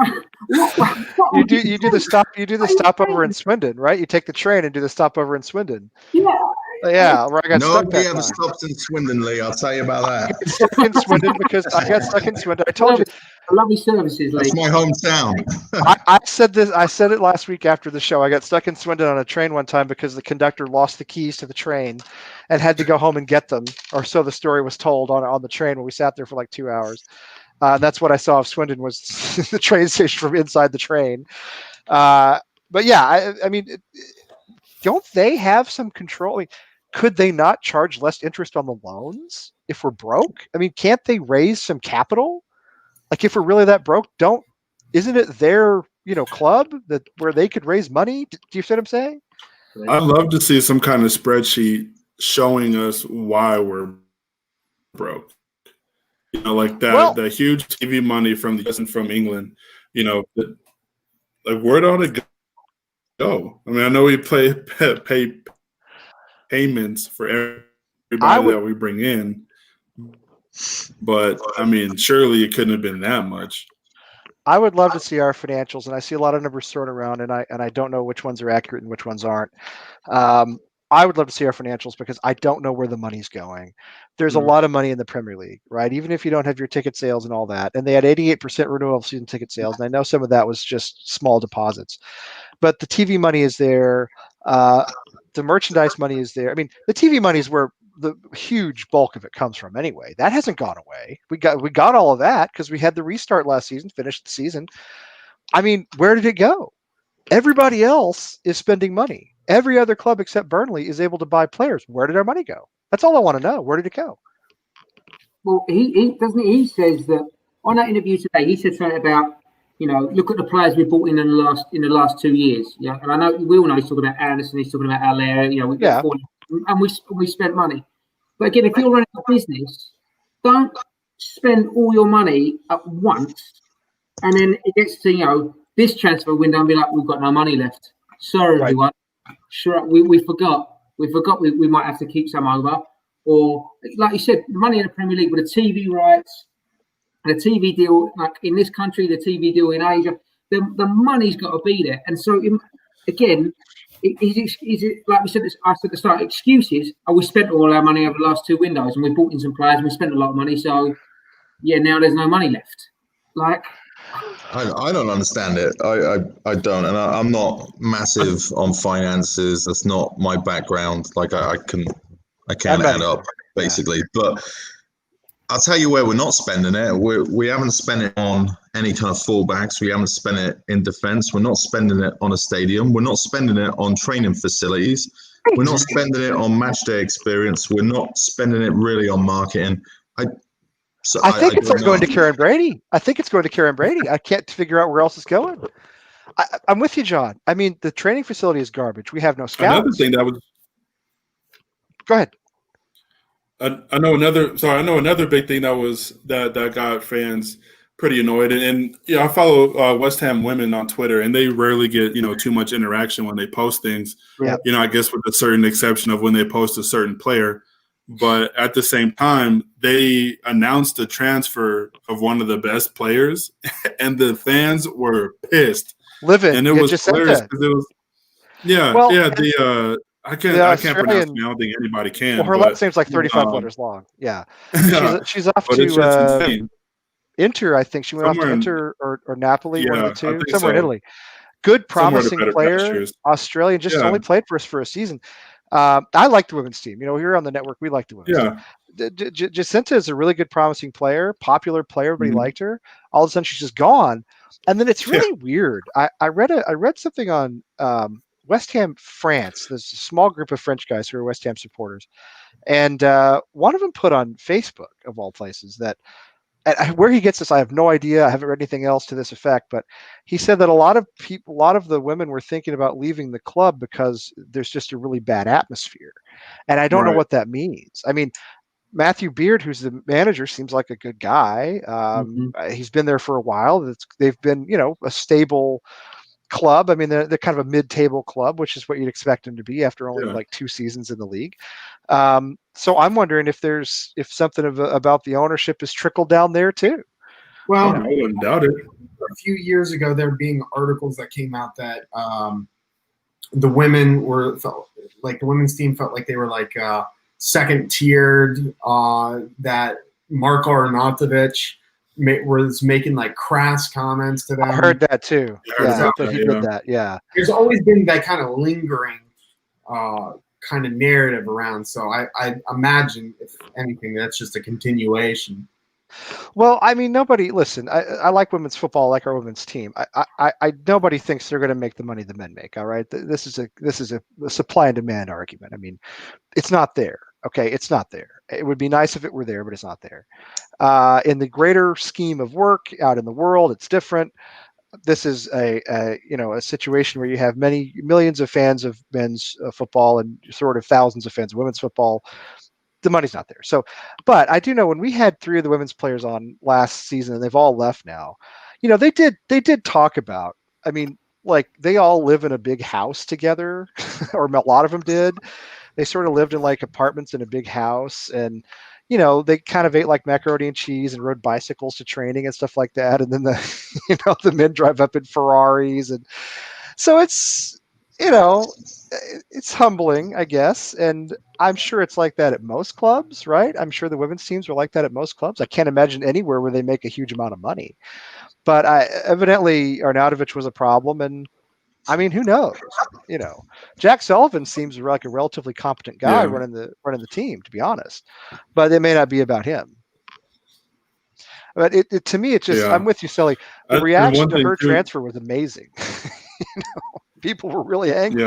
You do the stopover in Swindon, right? You take the train and do the stopover in Swindon. Yeah. Yeah, where I got stuck Nobody that ever time. stopped in Swindon, Lee. I'll tell you about I that. got stuck in Swindon because I got stuck in Swindon. I told you. Lovely services, Lee. That's my hometown. I said this. I said it last week after the show. I got stuck in Swindon on a train one time because the conductor lost the keys to the train, and had to go home and get them, or so the story was told on the train when we sat there for like 2 hours. And that's what I saw of Swindon was the train station from inside the train. But yeah, I mean, don't they have some control? I mean, could they not charge less interest on the loans if we're broke? I mean, can't they raise some capital? Like if we're really that broke, isn't it their club that where they could raise money? Do you see what I'm saying? I'd love to see some kind of spreadsheet showing us why we're broke. Like that, Well, the huge TV money from the US and from England. Like where'd all it go? I mean, I know we pay payments for everybody that we bring in, but I mean, surely it couldn't have been that much. I would love to see our financials, and I see a lot of numbers thrown around, and I don't know which ones are accurate and which ones aren't. I would love to see our financials because I don't know where the money's going. There's a lot of money in the Premier League, right? Even if you don't have your ticket sales and all that, and they had 88% renewal of season ticket sales, and I know some of that was just small deposits, but the TV money is there. The merchandise money is there. I mean, the TV money is where the huge bulk of it comes from anyway. That hasn't gone away. We got all of that because we had the restart last season, finished the season. I mean, where did it go? Everybody else is spending money. Every other club except Burnley is able to buy players. Where did our money go? That's all I want to know. Where did it go? Well, he says that on that interview today, he said something about, look at the players we bought in the last 2 years. Yeah, and I know we all know he's talking about Anderson, he's talking about Allaire. And we spent money. But again, if you're running a business, don't spend all your money at once, and then it gets to this transfer window and be like, we've got no money left. Sorry, Right. everyone. Sure, we forgot. We might have to keep some over. Or like you said, the money in the Premier League with the TV rights, the TV deal, like in this country, the TV deal in Asia, the money's got to be there. And so, again, is it like we said? I said at the start, excuses. Oh, we spent all our money over the last 2 windows, and we bought in some players, and we spent a lot of money. So, yeah, now there's no money left. Like, I don't understand it. I don't, and I'm not massive on finances. That's not my background. Like I can't add up basically. But I'll tell you where we're not spending it. We haven't spent it on any kind of fullbacks. We haven't spent it in defence. We're not spending it on a stadium. We're not spending it on training facilities. We're not spending it on match day experience. We're not spending it really on marketing. I think it's going to Karen Brady. I can't figure out where else it's going. I'm with you, John. I mean, the training facility is garbage. We have no scouts. Another thing that was. Go ahead. I know another big thing that got fans pretty annoyed, and I follow West Ham women on Twitter, and they rarely get too much interaction when they post things. Yeah. I guess with a certain exception of when they post a certain player. But at the same time, they announced the transfer of one of the best players, and the fans were pissed. And it was hilarious because it was, I can't pronounce it. I don't think anybody can. Well, her last name's like 35 letters long. Yeah, she's off to Inter. I think she went off to Inter or Napoli, one of the two, somewhere in Italy. Good, promising player, Australian. Just only played for us for a season. I like the women's team. Here on the network, we like the women's team. Jacinta is a really good, promising player, popular player. Everybody liked her. All of a sudden, she's just gone. And then it's really weird. I read something on West Ham France. There's a small group of French guys who are West Ham supporters. And one of them put on Facebook, of all places, that where he gets this, I have no idea. I haven't read anything else to this effect, but he said that a lot of the women were thinking about leaving the club because there's just a really bad atmosphere. And I don't know what that means. I mean, Matthew Beard, who's the manager, seems like a good guy. He's been there for a while. They've been, a stable club. I mean, they're kind of a mid-table club, which is what you'd expect them to be after only Yeah. like 2 seasons in the league. So I'm wondering if something about the ownership is trickled down there too. Well, I wouldn't doubt it. a few years ago, there being articles that came out that the women felt like the women's team felt like they were like second tiered. That Marko Arnautovic was making like crass comments to them. I heard that too. Yeah, that he did that. Yeah. There's always been that kind of lingering kind of narrative around. So I imagine, if anything, that's just a continuation. Well, I mean, listen, I like women's football, I like our women's team. Nobody thinks they're going to make the money the men make. All right. This is a supply and demand argument. I mean, it's not there. Okay. It's not there. It would be nice if it were there, but it's not there. In the greater scheme of work out in the world, it's different. This is a situation where you have millions of fans of men's football and sort of thousands of fans of women's football. The money's not there. So, but I do know when we had 3 of the women's players on last season and they've all left now, they did talk about, I mean, like they all live in a big house together or a lot of them did. They sort of lived in like apartments in a big house and, they kind of ate like macaroni and cheese and rode bicycles to training and stuff like that. And then the men drive up in Ferraris. And so it's humbling, I guess. And I'm sure it's like that at most clubs, right? I'm sure the women's teams are like that at most clubs. I can't imagine anywhere where they make a huge amount of money. But evidently Arnautovic was a problem. And I mean, who knows? Jack Sullivan seems like a relatively competent guy running the team, to be honest. But it may not be about him. But to me, it's just I'm with you, Sully. The reaction to her transfer was amazing. People were angry.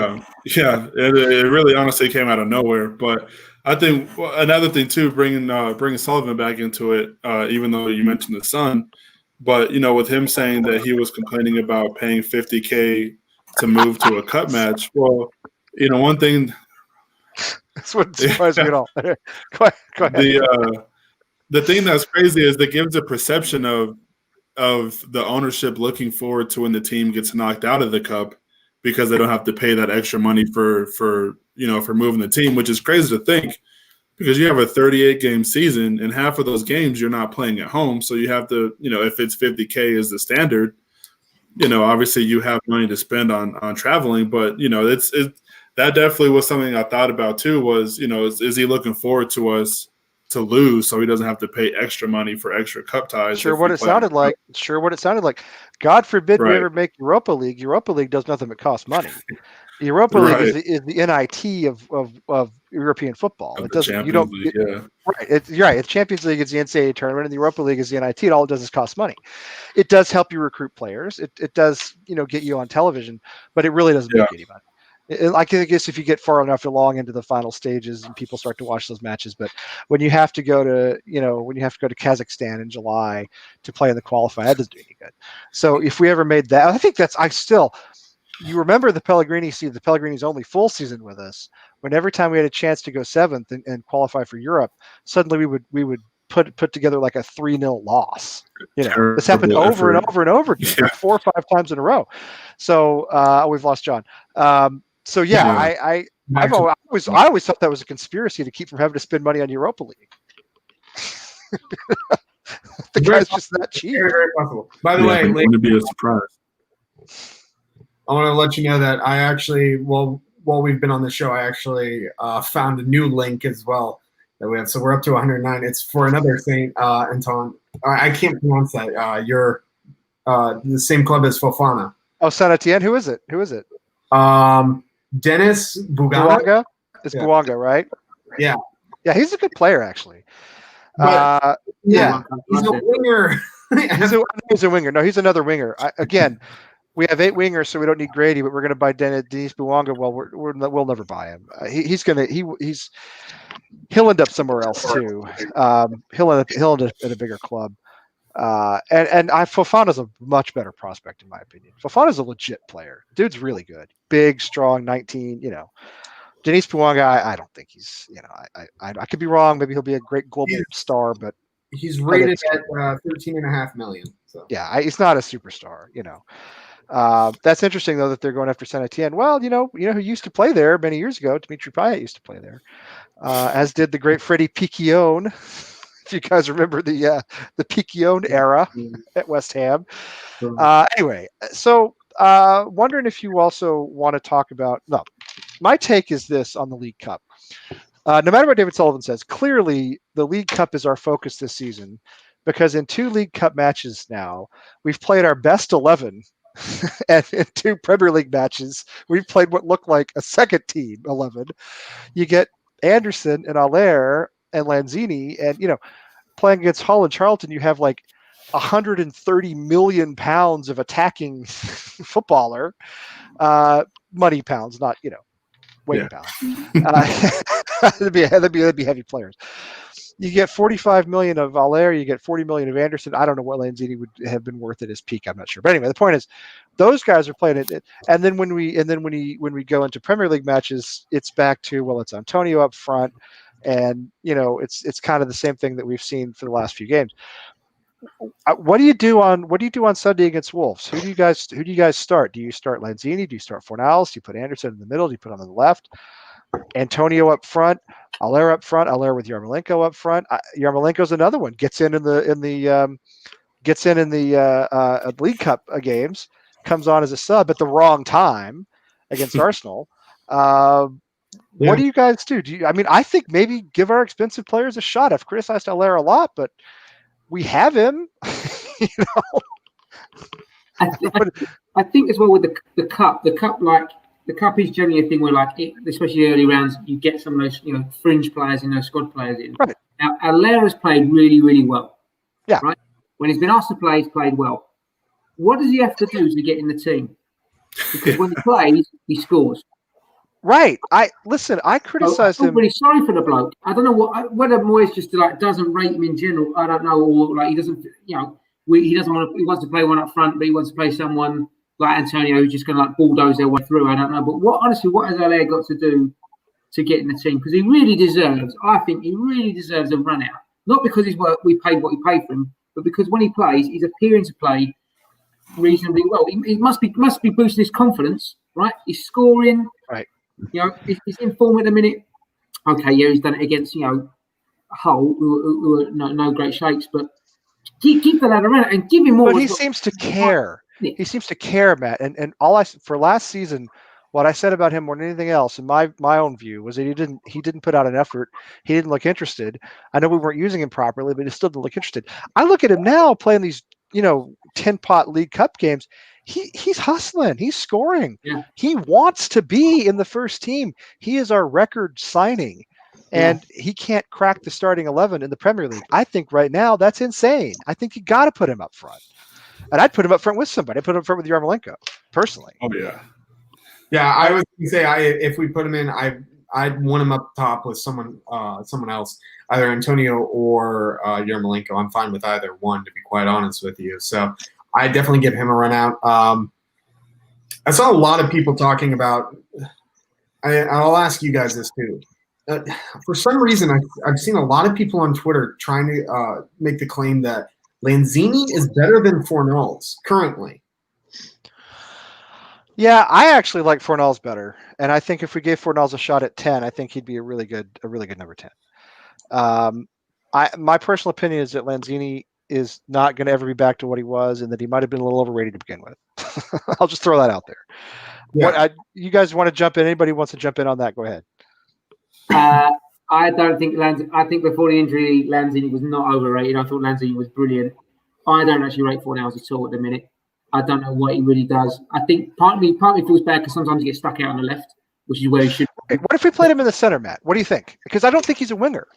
Yeah, it really honestly came out of nowhere. But I think another thing too, bringing Sullivan back into it, even though you mentioned the son, but with him saying that he was complaining about paying $50K to move to a cup match. Well, one thing that's what surprised me at all. Go ahead. The thing that's crazy is that gives a perception of the ownership looking forward to when the team gets knocked out of the cup because they don't have to pay that extra money for moving the team, which is crazy to think because you have a 38-game season and half of those games you're not playing at home. So you have to, if it's $50K is the standard, obviously you have money to spend on traveling, but that definitely was something I thought about too was, is he looking forward to us to lose so he doesn't have to pay extra money for extra cup ties? Sure what it sounded like. God forbid we ever make Europa League. Europa League does nothing but cost money. Europa League is the NIT of European football. It doesn't. You don't. League, right. You're right. The Champions League is the NCAA tournament, and the Europa League is the NIT. All it does is cost money. It does help you recruit players. It does get you on television, but it really doesn't make any money. I guess if you get far enough along into the final stages and people start to watch those matches, but when you have to go to Kazakhstan in July to play in the qualifier, that doesn't do any good. So if we ever made that, I think you remember the Pellegrini season, the Pellegrini's only full season with us, when every time we had a chance to go 7th and qualify for Europe, suddenly we would put together like a 3-0 loss. This happened over and over and over again, like 4 or 5 times in a row. So we've lost John. So I always thought that was a conspiracy to keep from having to spend money on Europa League. The guy's just that cheap. Very, very possible. By the way, it wouldn't be a surprise. I want to let you know that I actually, while we've been on the show, I actually found a new link as well that we have. So we're up to 109. It's for another thing, Anton. I can't pronounce that. You're the same club as Fofana. Oh, Saint Etienne. Who is it? Dennis Bouanga. It's Bouanga, right? Yeah. Yeah, he's a good player, actually. But, he's a winger. He's a winger. No, he's another winger. Again, we have 8 wingers, so we don't need Grady, but we're going to buy Dennis Bouanga. Well, we'll never buy him. He'll end up somewhere else too. He'll end up at a bigger club. Fofana's a much better prospect in my opinion. Fofana's a legit player. Dude's really good. Big, strong, 19, Dennis Bouanga, I don't think he's, I could be wrong. Maybe he'll be a great global star, but he's rated at $13.5 million. So yeah, he's not a superstar, That's interesting, though, that they're going after Saint Etienne. Well, you know who used to play there many years ago? Dimitri Payet used to play there, as did the great Freddie Piquion. If you guys remember the Piquion era at West Ham. Anyway, so wondering if you also want to talk about. No, my take is this on the League Cup. No matter what David Sullivan says, clearly the League Cup is our focus this season because in 2 League Cup matches now, we've played our best 11. And in 2 Premier League matches, we've played what looked like a second team 11. You get Anderson and Allaire and Lanzini, and playing against Hull and Charlton, you have like 130 million pounds of attacking footballer, money pounds, not weight pounds. That'd be heavy players. You get 45 million of Allaire, you get 40 million of Anderson. I don't know what Lanzini would have been worth at his peak. I'm not sure. But anyway, the point is, those guys are playing it. And then when we go into Premier League matches, it's back to it's Antonio up front, and it's kind of the same thing that we've seen for the last few games. What do you do on Sunday against Wolves? Who do you guys start? Do you start Lanzini? Do you start Fornals? Do you put Anderson in the middle? Do you put him on the left? Antonio up front, Allaire up front, Allaire with Yarmolenko up front. Yarmolenko's another one. Gets in the League Cup games, comes on as a sub at the wrong time against Arsenal. What do you guys do? I think maybe give our expensive players a shot. I've criticized Allaire a lot, but we have him. I think as well with the cup. The cup is generally a thing where, especially early rounds, you get some of those, fringe players and those squad players in. Right. Now, Allaire has played really, really well. Yeah. Right. When he's been asked to play, he's played well. What does he have to do to get in the team? Because when he plays, he scores. Right. I criticized him. I'm really sorry for the bloke. I don't know whether Moyes just doesn't rate him in general. I don't know, or he doesn't. He doesn't want to. He wants to play one up front, but he wants to play someone like Antonio, who's just going to bulldoze their way through. I don't know. But what has Allaire got to do to get in the team? Because I think he really deserves a run out. Not because we paid what he paid for him, but because when he plays, he's appearing to play reasonably well. He must be boosting his confidence, right? He's scoring. Right. He's in form at the minute. Okay, yeah, he's done it against, Hull, who are no great shakes, but keep the lad around and give him more. But he seems to care. He seems to care, Matt. And for last season, what I said about him more than anything else, in my own view, was that he didn't put out an effort. He didn't look interested. I know we weren't using him properly, but he still didn't look interested. I look at him now playing these, 10-pot League Cup games. He's hustling. He's scoring. Yeah. He wants to be in the first team. He is our record signing. And he can't crack the starting 11 in the Premier League. I think right now that's insane. I think you got to put him up front. And I'd put him up front with somebody. I'd put him up front with Yarmolenko, personally. Oh, yeah. Yeah, I was going to say, if we put him in, I'd want him up top with someone else, either Antonio or Yarmolenko. I'm fine with either one, to be quite honest with you. So I definitely give him a run out. I saw a lot of people talking about – I'll ask you guys this too. For some reason, I've seen a lot of people on Twitter trying to make the claim that Lanzini is better than Fornals currently. Yeah, I actually like Fornals better, and I think if we gave Fornals a shot at 10, I think he'd be a really good number 10. My personal opinion is that Lanzini is not going to ever be back to what he was, and that he might have been a little overrated to begin with. I'll just throw that out there. Yeah. You guys want to jump in? Anybody wants to jump in on that? Go ahead. I don't think I think before the injury, Lanzini was not overrated. I thought Lanzini was brilliant. I don't actually rate Fornals at all at the minute. I don't know what he really does. I think partly feels bad because sometimes he gets stuck out on the left, which is where he should. Okay, what if we played him in the center, Matt? What do you think? Because I don't think he's a winger.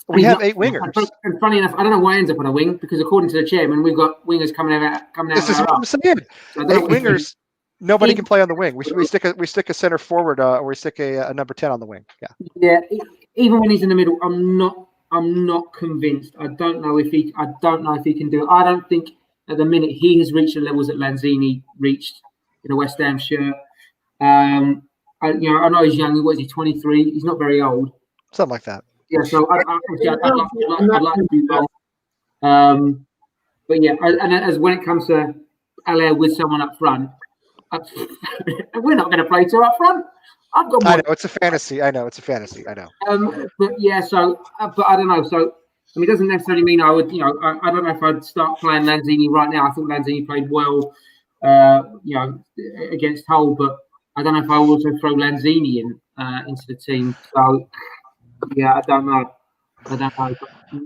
We have 8 wingers. And funny enough, I don't know why he ends up on a wing because according to the chairman, we've got wingers coming out. This is what I'm saying. 8 wingers. Nobody can play on the wing. We stick a center forward, or we stick a number 10 on the wing. Yeah. Even when he's in the middle, I'm not convinced. I don't know if he can do it. I don't think at the minute he has reached the levels that Lanzini reached in a West Ham shirt. I know he's young. What is he? 23. He's not very old. Something like that. Yeah. So I'd like to do well. But yeah, and as when it comes to Allaire with someone up front, we're not going to play two up front. I've got more. I know it's a fantasy. I know. But yeah, so but I don't know. So I mean, it doesn't necessarily mean I would. I don't know if I'd start playing Lanzini right now. I thought Lanzini played well, against Hull, but I don't know if I would also throw Lanzini into the team. So yeah, I don't know.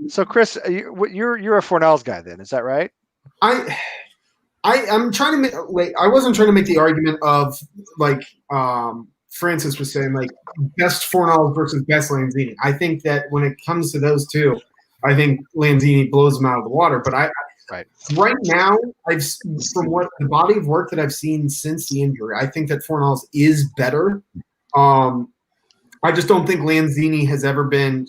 So Chris, you're a Fornells guy then, is that right? I'm trying to make. Like, I wasn't trying to make the argument of like Francis was saying, like best Fornells versus best Lanzini. I think that when it comes to those two, I think Lanzini blows them out of the water. But right now, from what the body of work that I've seen since the injury, I think that Fornells is better. I just don't think Lanzini has ever been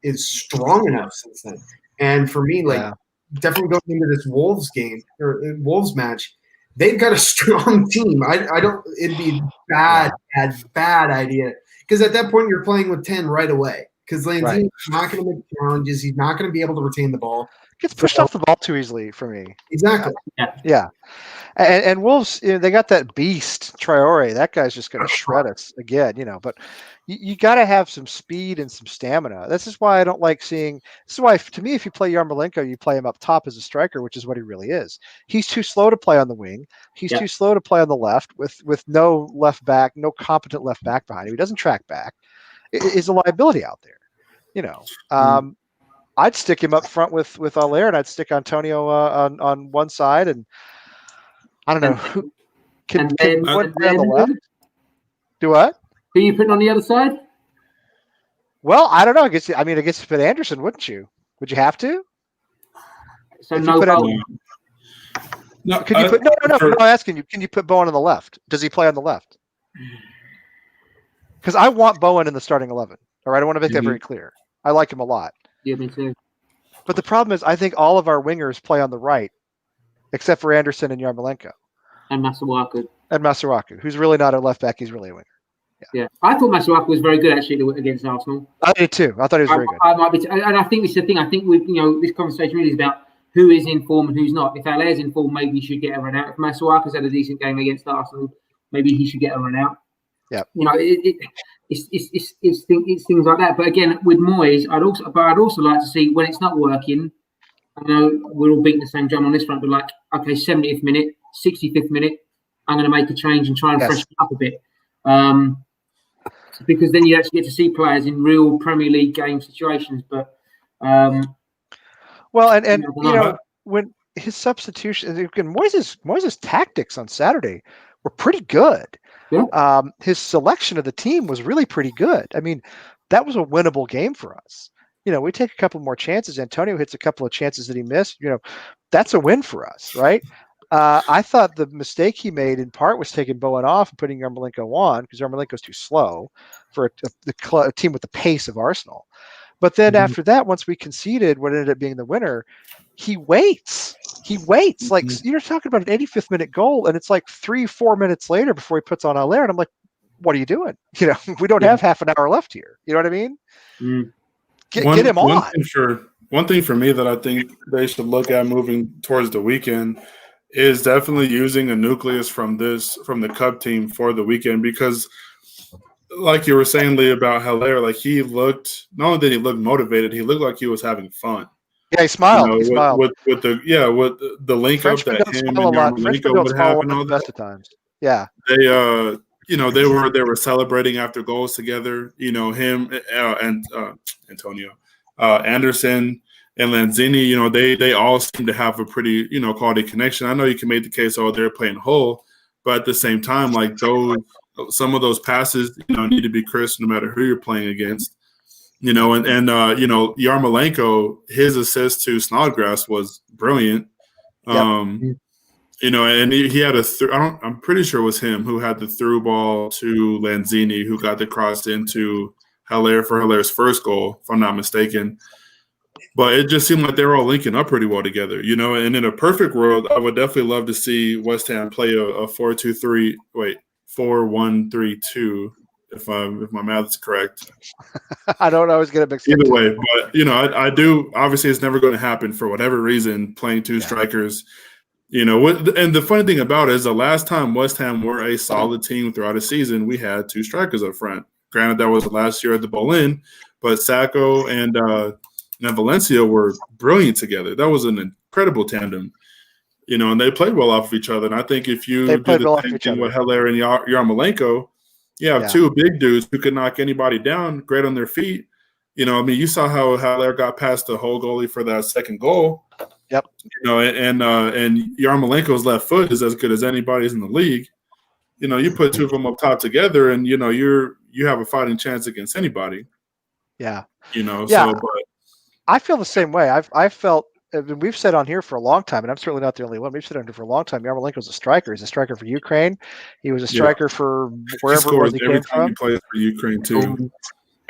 is strong enough since then. And for me, definitely going into this Wolves game or Wolves match, they've got a strong team. I don't. It'd be bad idea because at that point you're playing with 10 right away. Because Lanzini's not going to make challenges. He's not going to be able to retain the ball. Gets pushed off the ball too easily for me. Exactly. Yeah. And Wolves, they got that beast Traore. That guy's just going to shred us again, But you got to have some speed and some stamina. This is why I don't like seeing. This is why, to me, if you play Yarmolenko, you play him up top as a striker, which is what he really is. He's too slow to play on the wing. He's too slow to play on the left with no left back, no competent left back behind him. He doesn't track back. It is a liability out there, I'd stick him up front with Allaire, and I'd stick Antonio on one side, and I don't know who can put on the left. Do what? Who are you putting on the other side? Well, I don't know. I guess you put Anderson, wouldn't you? Would you have to? So no Bowen. No, could you put no? I'm asking you. Can you put Bowen on the left? Does he play on the left? Because I want Bowen in the starting 11. All right, I want to make that very clear. I like him a lot. Yeah, me too. But the problem is, I think all of our wingers play on the right, except for Anderson and Yarmolenko. And Masuaku. Who's really not a left back. He's really a winger. Yeah. I thought Masuaku was very good, actually, against Arsenal. I did too. I thought he was very good. I might be, and I think this is the thing. I think this conversation really is about who is in form and who's not. If Allaire's in form, maybe he should get a run out. If Masuaku's had a decent game against Arsenal, maybe he should get a run out. Yeah. It's things like that. But again, with Moyes, I'd also like to see when it's not working. I know we're all beating the same drum on this front, but like, okay, 70th minute, 65th minute, I'm going to make a change and try and freshen up a bit. Because then you actually get to see players in real Premier League game situations. But when his substitution, again, Moyes' tactics on Saturday were pretty good. Yeah. His selection of the team was really pretty good. I mean, that was a winnable game for us. We take a couple more chances. Antonio hits a couple of chances that he missed. That's a win for us, right? I thought the mistake he made in part was taking Bowen off and putting Yarmolenko on because Yarmolenko's too slow for a team with the pace of Arsenal. But then after that, once we conceded what ended up being the winner, he waits. Like, you're talking about an 85th minute goal, and it's like 3-4 minutes later before he puts on Allaire. And I'm like, what are you doing? We don't have half an hour left here. You know what I mean? Get him on. One thing for me that I think they should look at moving towards the weekend is definitely using a nucleus from the Cup team for the weekend, because like you were saying, Lee, about Allaire, like he looked, not only did he look motivated, he looked like he was having fun. Yeah, he smiled. He smiled. With the link up that him and Yarmolenko would have and all that. Of times. Yeah. They were celebrating after goals together. Him and Antonio, Anderson and Lanzini. They all seem to have a pretty quality connection. I know you can make the case, they're playing Hull, but at the same time, like some of those passes, need to be crisp no matter who you're playing against. And Yarmolenko, his assist to Snodgrass was brilliant. Yep. And he had I'm pretty sure it was him who had the through ball to Lanzini, who got the cross into Allaire for Allaire's first goal, if I'm not mistaken. But it just seemed like they were all linking up pretty well together, And in a perfect world, I would definitely love to see West Ham play a 4-1-3-2, if my math is correct. I don't always get a mixed up. Either way, but I do. Obviously, it's never going to happen for whatever reason. Playing two strikers, And the funny thing about it is the last time West Ham were a solid team throughout a season, we had two strikers up front. Granted, that was last year at the Boleyn, but Sacco and Valencia were brilliant together. That was an incredible tandem, and they played well off of each other. And I think if you do the same thing with Haller and Yarmolenko, you have two big dudes who could knock anybody down, great on their feet. You saw how Haller got past the whole goalie for that second goal. Yep. And Yarmolenko's left foot is as good as anybody's in the league. You put two of them up top together, and you have a fighting chance against anybody. Yeah. So but I feel the same way. I've felt. We've said on here for a long time, and I'm certainly not the only one. We've said on here for a long time. Yarmolenko's a striker. He's a striker for Ukraine. He was a striker for wherever it was he came from. He plays for Ukraine too.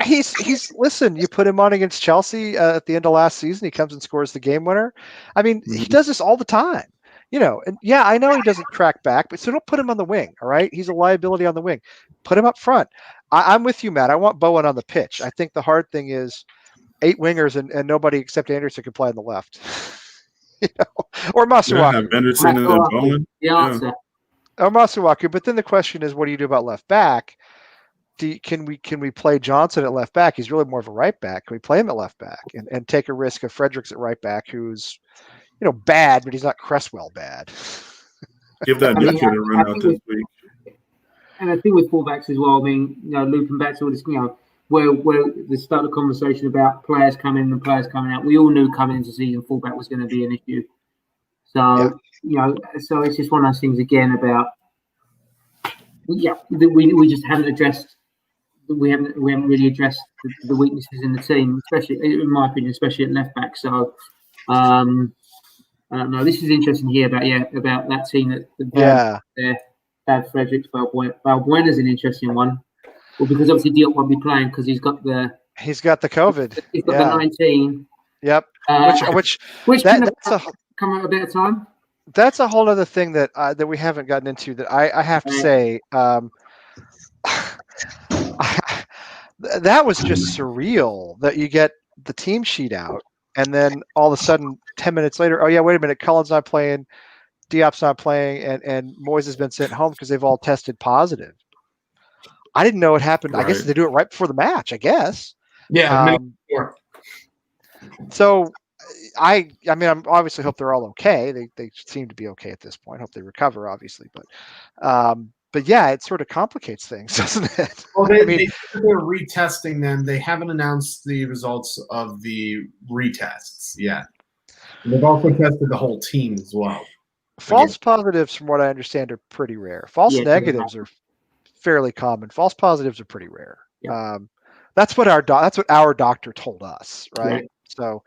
He's listen. You put him on against Chelsea at the end of last season. He comes and scores the game winner. I mean, he does this all the time. And I know he doesn't track back, but so don't put him on the wing. All right, he's a liability on the wing. Put him up front. I'm with you, Matt. I want Bowen on the pitch. I think the hard thing is 8 wingers and nobody except Anderson can play on the left. Or Masuaku. Have Anderson and then Bowen. Yeah. Or Masuaku. But then the question is, what do you do about left back? Can we play Johnson at left back? He's really more of a right back. Can we play him at left back and take a risk of Fredericks at right back, who's bad, but he's not Cresswell bad. Give that new kid a run out this week. And I think with fullbacks as well. I mean, looping back to all this, where the start of the conversation about players coming in and players coming out. We all knew coming into the season fullback was going to be an issue. So so it's just one of those things again about we just haven't addressed. We haven't really addressed the weaknesses in the team, especially in my opinion, especially at left back. So I don't know. This is interesting here about that team that Bad Fredericks, Balbuena's an interesting one. Well, because obviously Diop won't be playing because he's got the COVID. He's got the 19. Yep. Which that's come at a better time. That's a whole other thing that we haven't gotten into. That I have to say, that was just surreal. That you get the team sheet out, and then all of a sudden, 10 minutes later, oh yeah, wait a minute, Cullen's not playing, Diop's not playing, and Moyes has been sent home because they've all tested positive. I didn't know it happened. Right. I guess they do it right before the match. I guess. Yeah. So, I mean, I obviously hope they're all okay. They seem to be okay at this point. Hope they recover, obviously, but yeah, it sort of complicates things, doesn't it? Well, they're retesting them. They haven't announced the results of the retests yet. They've also tested the whole team as well. False positives, from what I understand, are pretty rare. False negatives are fairly common. False positives are pretty rare. Yeah. That's what our doctor told us, right? Yeah. So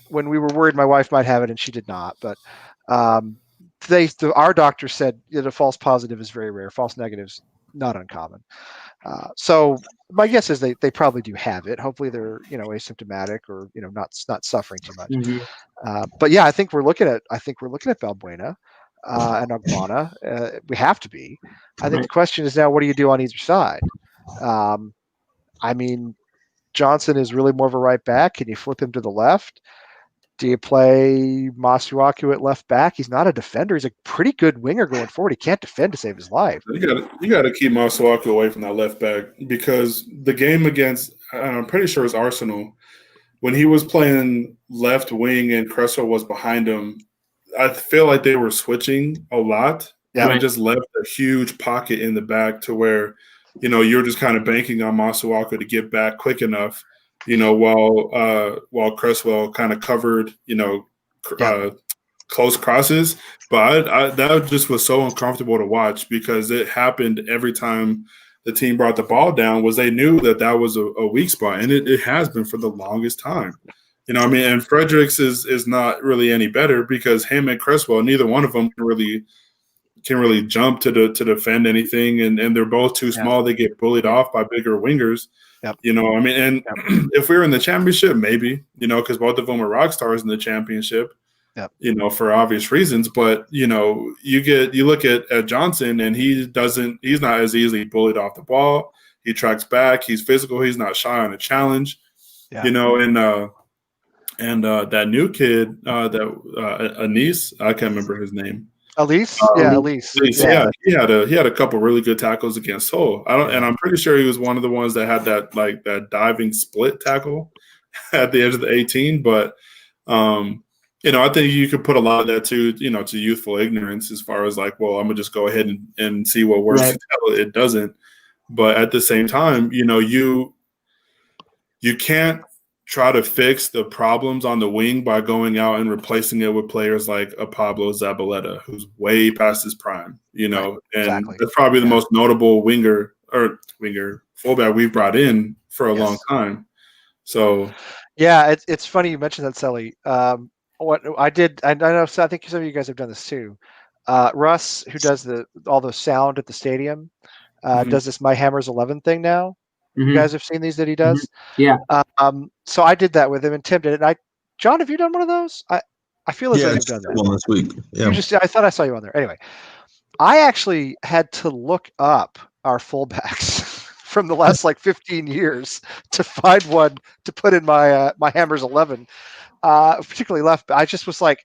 when we were worried my wife might have it and she did not, but our doctor said that a false positive is very rare. False negatives, not uncommon. So my guess is they probably do have it. Hopefully they're asymptomatic or not suffering too much. Mm-hmm. But yeah, I think we're looking at Balbuena and Ogbonna. We have to be. I think the question is now, what do you do on either side? I mean, Johnson is really more of a right back. Can you flip him to the left? Do you play Masuaku at left back? He's not a defender. He's a pretty good winger going forward. He can't defend to save his life. You got to keep Masuaku away from that left back, because the game against, I'm pretty sure it's Arsenal, when he was playing left wing and Cresswell was behind him, I feel like they were switching a lot. Yeah. And it just left a huge pocket in the back to where, you're just kind of banking on Masuaku to get back quick enough, while Cresswell kind of covered, close crosses. But that just was so uncomfortable to watch, because it happened every time the team brought the ball down. Was they knew that was a weak spot, and it has been for the longest time. And Fredericks is not really any better, because him and Cresswell, neither one of them can really jump to defend anything, and they're both too small. They get bullied off by bigger wingers. Yep. If we were in the championship, maybe, because both of them are rock stars in the championship, for obvious reasons. But, you look at Johnson, and he's not as easily bullied off the ball. He tracks back. He's physical. He's not shy on a challenge, and that new kid, Anis, I can't remember his name. Elise, Elise. Yeah, he had a couple really good tackles against Hull. And I'm pretty sure he was one of the ones that had that diving split tackle at the edge of the 18. But I think you could put a lot of that to youthful ignorance as far as like, well, I'm gonna just go ahead and see what works until it doesn't. But at the same time, you can't try to fix the problems on the wing by going out and replacing it with players like a Pablo Zabaleta, who's way past his prime, and that's probably the most notable fullback we've brought in for a long time. So, yeah, it's funny you mentioned that, Sully. What I did, I know, I think some of you guys have done this too. Russ, who does all the sound at the stadium, does this My Hammer's 11 thing now. You guys have seen these that he does? Yeah. So I did that with him, and Tim did it. John, have you done one of those? I feel as though you've done that. One this week. Yeah. I thought I saw you on there. Anyway, I actually had to look up our fullbacks from the last 15 years to find one to put in my Hammer's 11, particularly left. I just was like,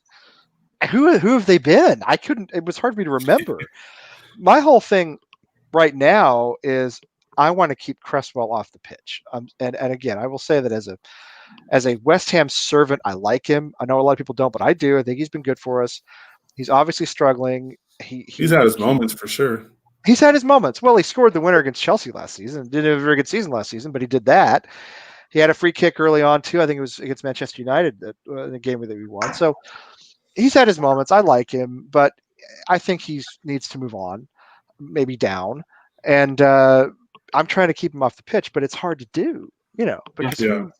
who have they been? I couldn't. It was hard for me to remember. My whole thing right now is I want to keep Cresswell off the pitch. And again, I will say that as a West Ham servant, I like him. I know a lot of people don't, but I do. I think he's been good for us. He's obviously struggling. He's had his moments for sure. He's had his moments. Well, he scored the winner against Chelsea last season. Didn't have a very good season last season, but he did that. He had a free kick early on too. I think it was against Manchester United in the game that we won. So he's had his moments. I like him, but I think he needs to move on, maybe down. And I'm trying to keep him off the pitch, but it's hard to do, because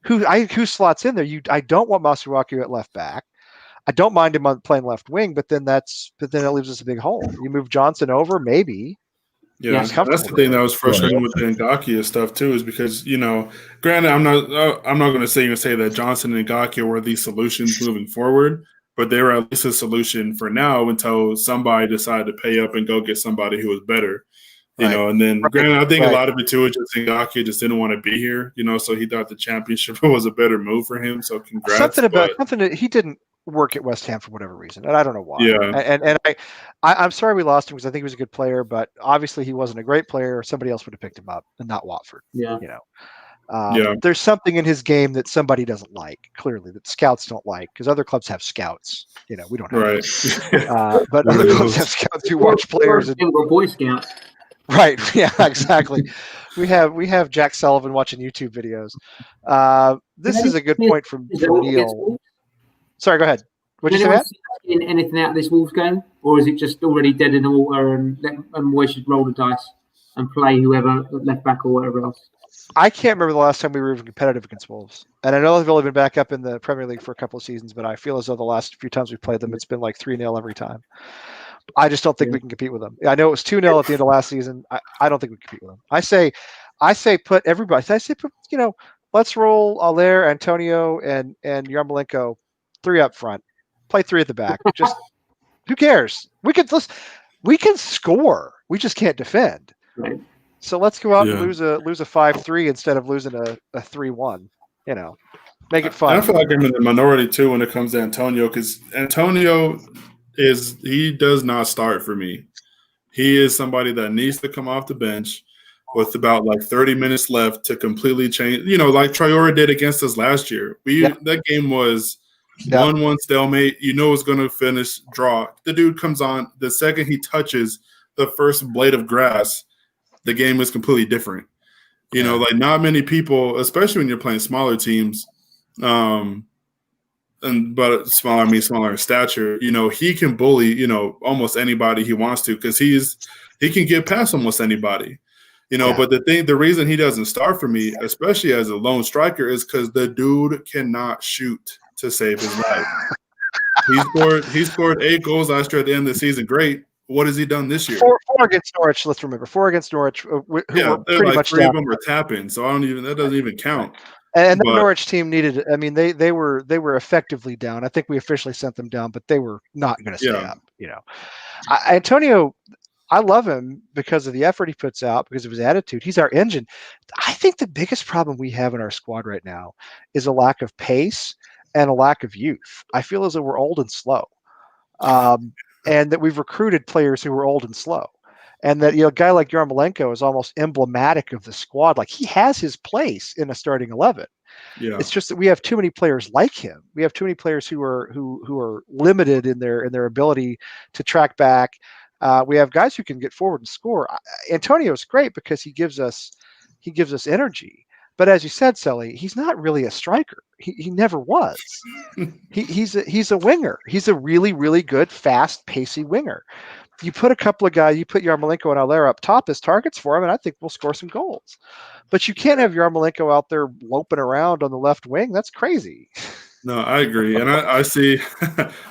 who slots in there? I don't want Masuaku at left back. I don't mind him playing left wing, but then it leaves us a big hole. You move Johnson over, maybe. Yeah, that's the thing that was frustrating with the Ngakia stuff too, is because granted, I'm not going to say that Johnson and Ngakia were these solutions moving forward, but they were at least a solution for now until somebody decided to pay up and go get somebody who was better. And then granted, I think a lot of it too is just Ngakia just didn't want to be here, so he thought the championship was a better move for him. So congrats. Something that he didn't work at West Ham for whatever reason, and I don't know why. Yeah. And I'm sorry we lost him because I think he was a good player, but obviously he wasn't a great player. Somebody else would have picked him up, and not Watford. Yeah. There's something in his game that somebody doesn't like, clearly, that scouts don't like, because other clubs have scouts. We don't have. Right. But other clubs have scouts who watch players. We're Boy Scouts. Right. Yeah. Exactly. We have Jack Sullivan watching YouTube videos. This is a good point from Neil. Sorry, go ahead. What did you say, Matt? Anything out of this Wolves game, or is it just already dead in the water and we should roll the dice and play whoever left back or whatever else? I can't remember the last time we were even competitive against Wolves. And I know they've only been back up in the Premier League for a couple of seasons, but I feel as though the last few times we've played them, it's been like 3-0 every time. I just don't think we can compete with them. I know it was 2-0 at the end of last season. I don't think we can compete with them. I say put everybody. Let's roll Aller, Antonio, and Yarmolenko 3 up front. Play 3 at the back. Just who cares? We can score. We just can't defend. Right. So let's go out and lose a 5-3 instead of losing a 3-1. Make it fun. I feel like I'm in the minority too when it comes to Antonio, because Antonio he does not start for me. He is somebody that needs to come off the bench with about 30 minutes left to completely change. Like Traore did against us last year. That game was 1-1 stalemate. It was going to finish draw. The dude comes on. The second he touches the first blade of grass, the game is completely different. Not many people, especially when you're playing smaller teams, but smaller in stature, he can bully, almost anybody he wants to, because he can get past almost anybody. But the reason he doesn't start for me, especially as a lone striker, is because the dude cannot shoot to save his life. He scored 8 goals last year at the end of the season. Great. What has he done this year? 4 against Norwich. Let's remember 4 against Norwich. Who were pretty much 3 of them were tapping, so that doesn't even count. And the Norwich team needed. I mean, they were effectively down. I think we officially sent them down, but they were not going to stay up. Antonio, I love him because of the effort he puts out, because of his attitude. He's our engine. I think the biggest problem we have in our squad right now is a lack of pace and a lack of youth. I feel as though we're old and slow. and that we've recruited players who were old and slow. And that a guy like Yarmolenko is almost emblematic of the squad. Like he has his place in a starting 11. Yeah. It's just that we have too many players like him. We have too many players who are limited in their ability to track back. We have guys who can get forward and score. Antonio's great because he gives us energy. But as you said, Sully, he's not really a striker. He never was. He's a winger. He's a really, really good, fast, pacey winger. You put a couple of guys, you put Yarmolenko and Alera up top as targets for him, and I think we'll score some goals. But you can't have Yarmolenko out there loping around on the left wing. That's crazy. No, I agree, and I see,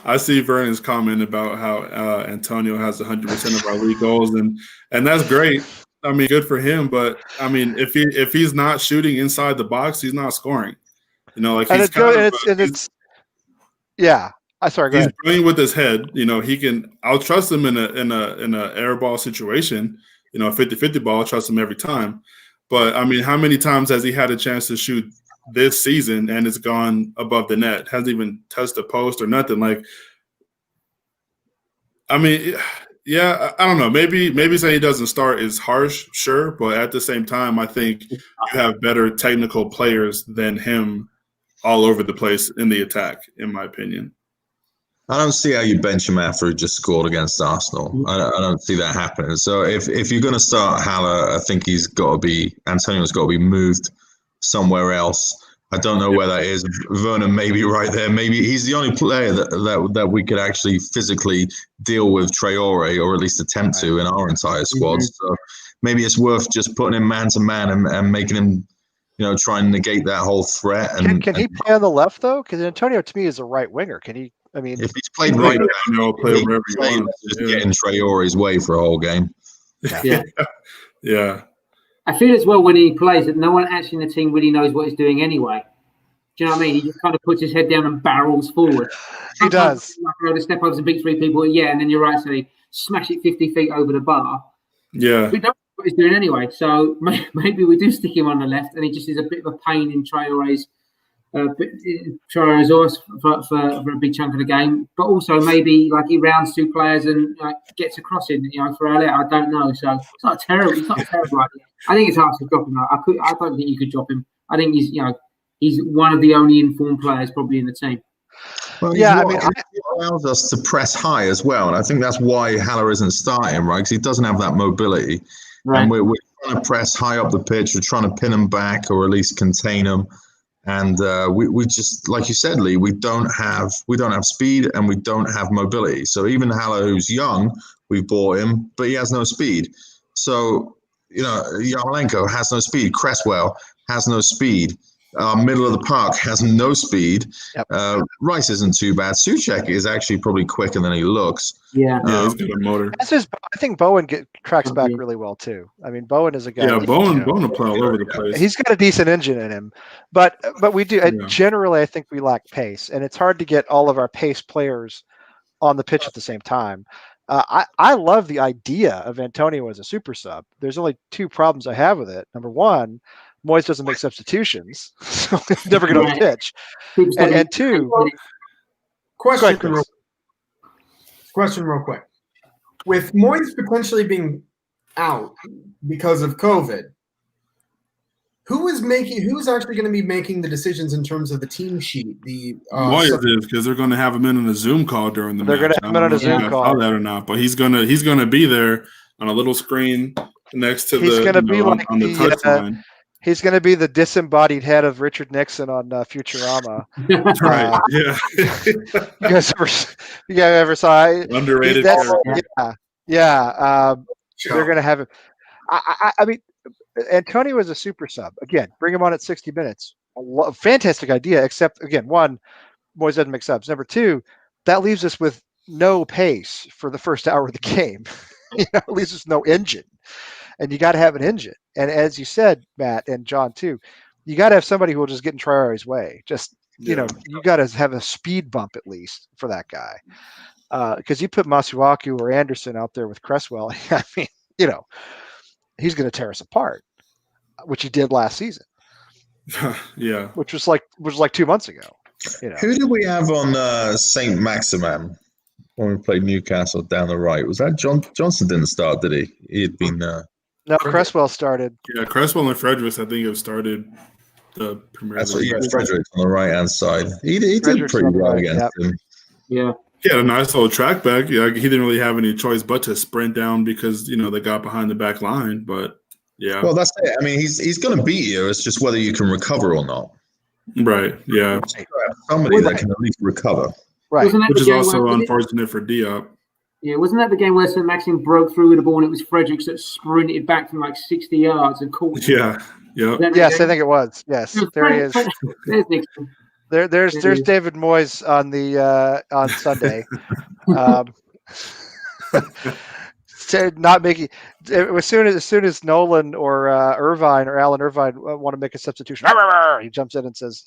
I see Vernon's comment about how Antonio has 100% of our league goals, and that's great. I mean, good for him. But I mean, if he's not shooting inside the box, he's not scoring. Like And he's yeah. Sorry, go he's ahead. playing with his head. He can. I'll trust him in a air ball situation. A 50-50 ball. I'll trust him every time. But I mean, how many times has he had a chance to shoot this season and it's gone above the net? Hasn't even touched the post or nothing. Like, I mean, yeah, I don't know. Maybe saying he doesn't start is harsh, sure. But at the same time, I think you have better technical players than him all over the place in the attack, in my opinion. I don't see how you bench him after he just scored against Arsenal. I don't see that happening. So if you're going to start Haller, I think Antonio's got to be moved somewhere else. I don't know where that is. Vernon may be right there. Maybe he's the only player that we could actually physically deal with Traore, or at least attempt to, in our entire squad. Mm-hmm. So maybe it's worth just putting him man to man and making him, try and negate that whole threat. And can he play on the left though? Because Antonio to me is a right winger. Can he? I mean, if he's played right, play wherever he wants. Just getting Traore's way for a whole game. Yeah. Yeah. I feel as well when he plays that no one actually in the team really knows what he's doing anyway. Do you know what I mean? He just kind of puts his head down and barrels forward. He does. Like to step over and beat 3 people, and then you're right, so he smash it 50 feet over the bar. Yeah. We don't know what he's doing anyway, so maybe we do stick him on the left, and he just is a bit of a pain in Traore's horse for a big chunk of the game. But also maybe like he rounds 2 players and gets a cross in, for Alert. I don't know. So it's not terrible. It's not terrible idea. I think it's hard to drop him. I don't think you could drop him. I think he's one of the only informed players probably in the team. Well, yeah, it allows us to press high as well, and I think that's why Haller isn't starting, right? Because he doesn't have that mobility, right. And we're trying to press high up the pitch. We're trying to pin him back or at least contain him. And we just, like you said, Lee, we don't have speed and we don't have mobility. So even Haller, who's young, we've bought him, but he has no speed. So Yarmolenko has no speed. Cresswell has no speed. Middle of the park has no speed. Yep. Rice isn't too bad. Souček is actually probably quicker than he looks. Yeah, he's got a motor. I think Bowen tracks back really well too. I mean, Bowen is a guy. Yeah, Bowen will play all over the place. He's got a decent engine in him, but we do generally. I think we lack pace, and it's hard to get all of our pace players on the pitch at the same time. I love the idea of Antonio as a super sub. There's only 2 problems I have with it. Number one, Moyes doesn't make substitutions, so he's never going to pitch. And 2, question real quick. With Moyes potentially being out because of COVID, who's actually going to be making the decisions in terms of the team sheet? Moyes is, because they're going to have him in a Zoom call during the match. They're going to have him in a Zoom call. Saw that or not? But he's going to be there on a little screen next to on the touchline. He's going to be the disembodied head of Richard Nixon on Futurama. Right? Yeah. You guys ever saw it? Underrated. Yeah. They're going to have him. I mean, Antonio is a super sub. Again, bring him on at 60 minutes. Fantastic idea, except, again, 1, Moyes doesn't make subs. Number 2, that leaves us with no pace for the first hour of the game. It leaves us no engine. And you got to have an engine. And as you said, Matt and John too, you got to have somebody who will just get in Traore's way. Just, you got to have a speed bump at least for that guy. Because you put Masuaku or Anderson out there with Cresswell, I mean, he's going to tear us apart, which he did last season. Yeah. Which was like 2 months ago. Who did we have on Saint Maximin? when we played Newcastle down the right. Was that Johnson didn't start, did he? He had been. No, Cresswell started. Yeah, Cresswell and Fredericks, I think, have started the Premier That's League. what, Fredericks on the right hand side. He did Fredericks pretty on the well right, against him. Yeah. He had a nice little track back. Yeah, he didn't really have any choice but to sprint down because they got behind the back line. But yeah, well, that's it. I mean, he's going to beat you. It's just whether you can recover or not. Right. Yeah. Somebody that can at least recover. Right. Which is also unfortunate for Diop. Yeah, wasn't that the game where St. Maxim broke through with the ball and it was Fredericks that sprinted back from like 60 yards and caught him? Yeah. Yep. Yes, I think it was. Yes, there he is. There's Nixon. There's David Moyes on the on Sunday. Not making as soon as Nolan or Irvine or Alan Irvine want to make a substitution, he jumps in and says,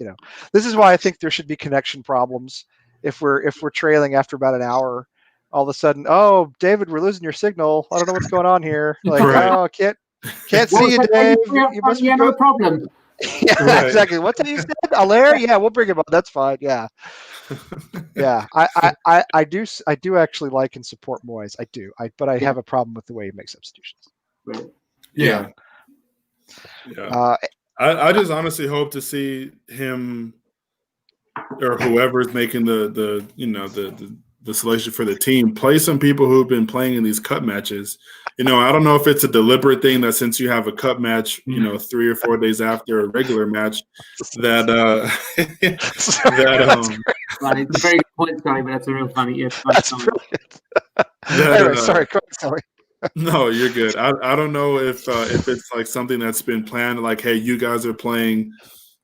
this is why I think there should be connection problems if we're trailing after about an hour. All of a sudden, oh, David, we're losing your signal. I don't know what's going on here. Like, right. Oh, can't see you, Dave. You must be no problem. Yeah, right. Exactly. What's that you said? Alaire? Yeah, we'll bring him up. That's fine. Yeah. Yeah. I do actually like and support Moyes. I do. But I have a problem with the way he makes substitutions. Yeah. I just honestly hope to see him or whoever's making the selection for the team play some people who've been playing in these cup matches. I don't know if it's a deliberate thing that since you have a cup match, 3 or 4 days after a regular match, that it's a very good point, Scotty, but that's a real funny. Yeah, that's brilliant. Anyway, sorry. No, you're good. I don't know if it's like something that's been planned, like, hey, you guys are playing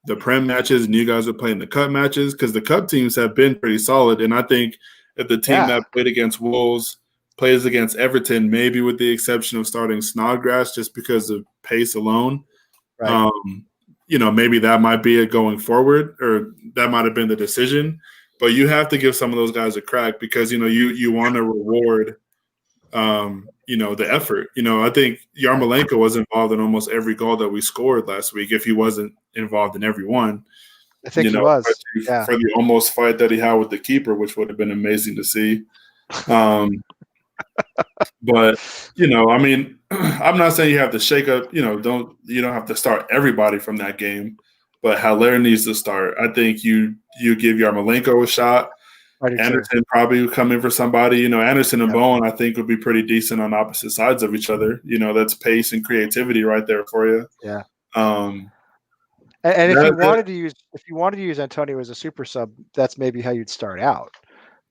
the Prem matches and you guys are playing the cup matches, because the cup teams have been pretty solid, and I think if the team that played against Wolves plays against Everton, maybe with the exception of starting Snodgrass just because of pace alone, right. Maybe that might be it going forward, or that might have been the decision. But you have to give some of those guys a crack because, you want to reward, the effort. I think Yarmolenko was involved in almost every goal that we scored last week, if he wasn't involved in every one. I think he was. For the almost fight that he had with the keeper, which would have been amazing to see. But I'm not saying you have to shake up. You don't have to start everybody from that game, but Haller needs to start. I think you give Yarmolenko a shot. Anderson probably would come in for somebody. Anderson and Bowen, I think, would be pretty decent on opposite sides of each other. That's pace and creativity right there for you. Yeah. And if you wanted to use Antonio as a super sub, that's maybe how you'd start out,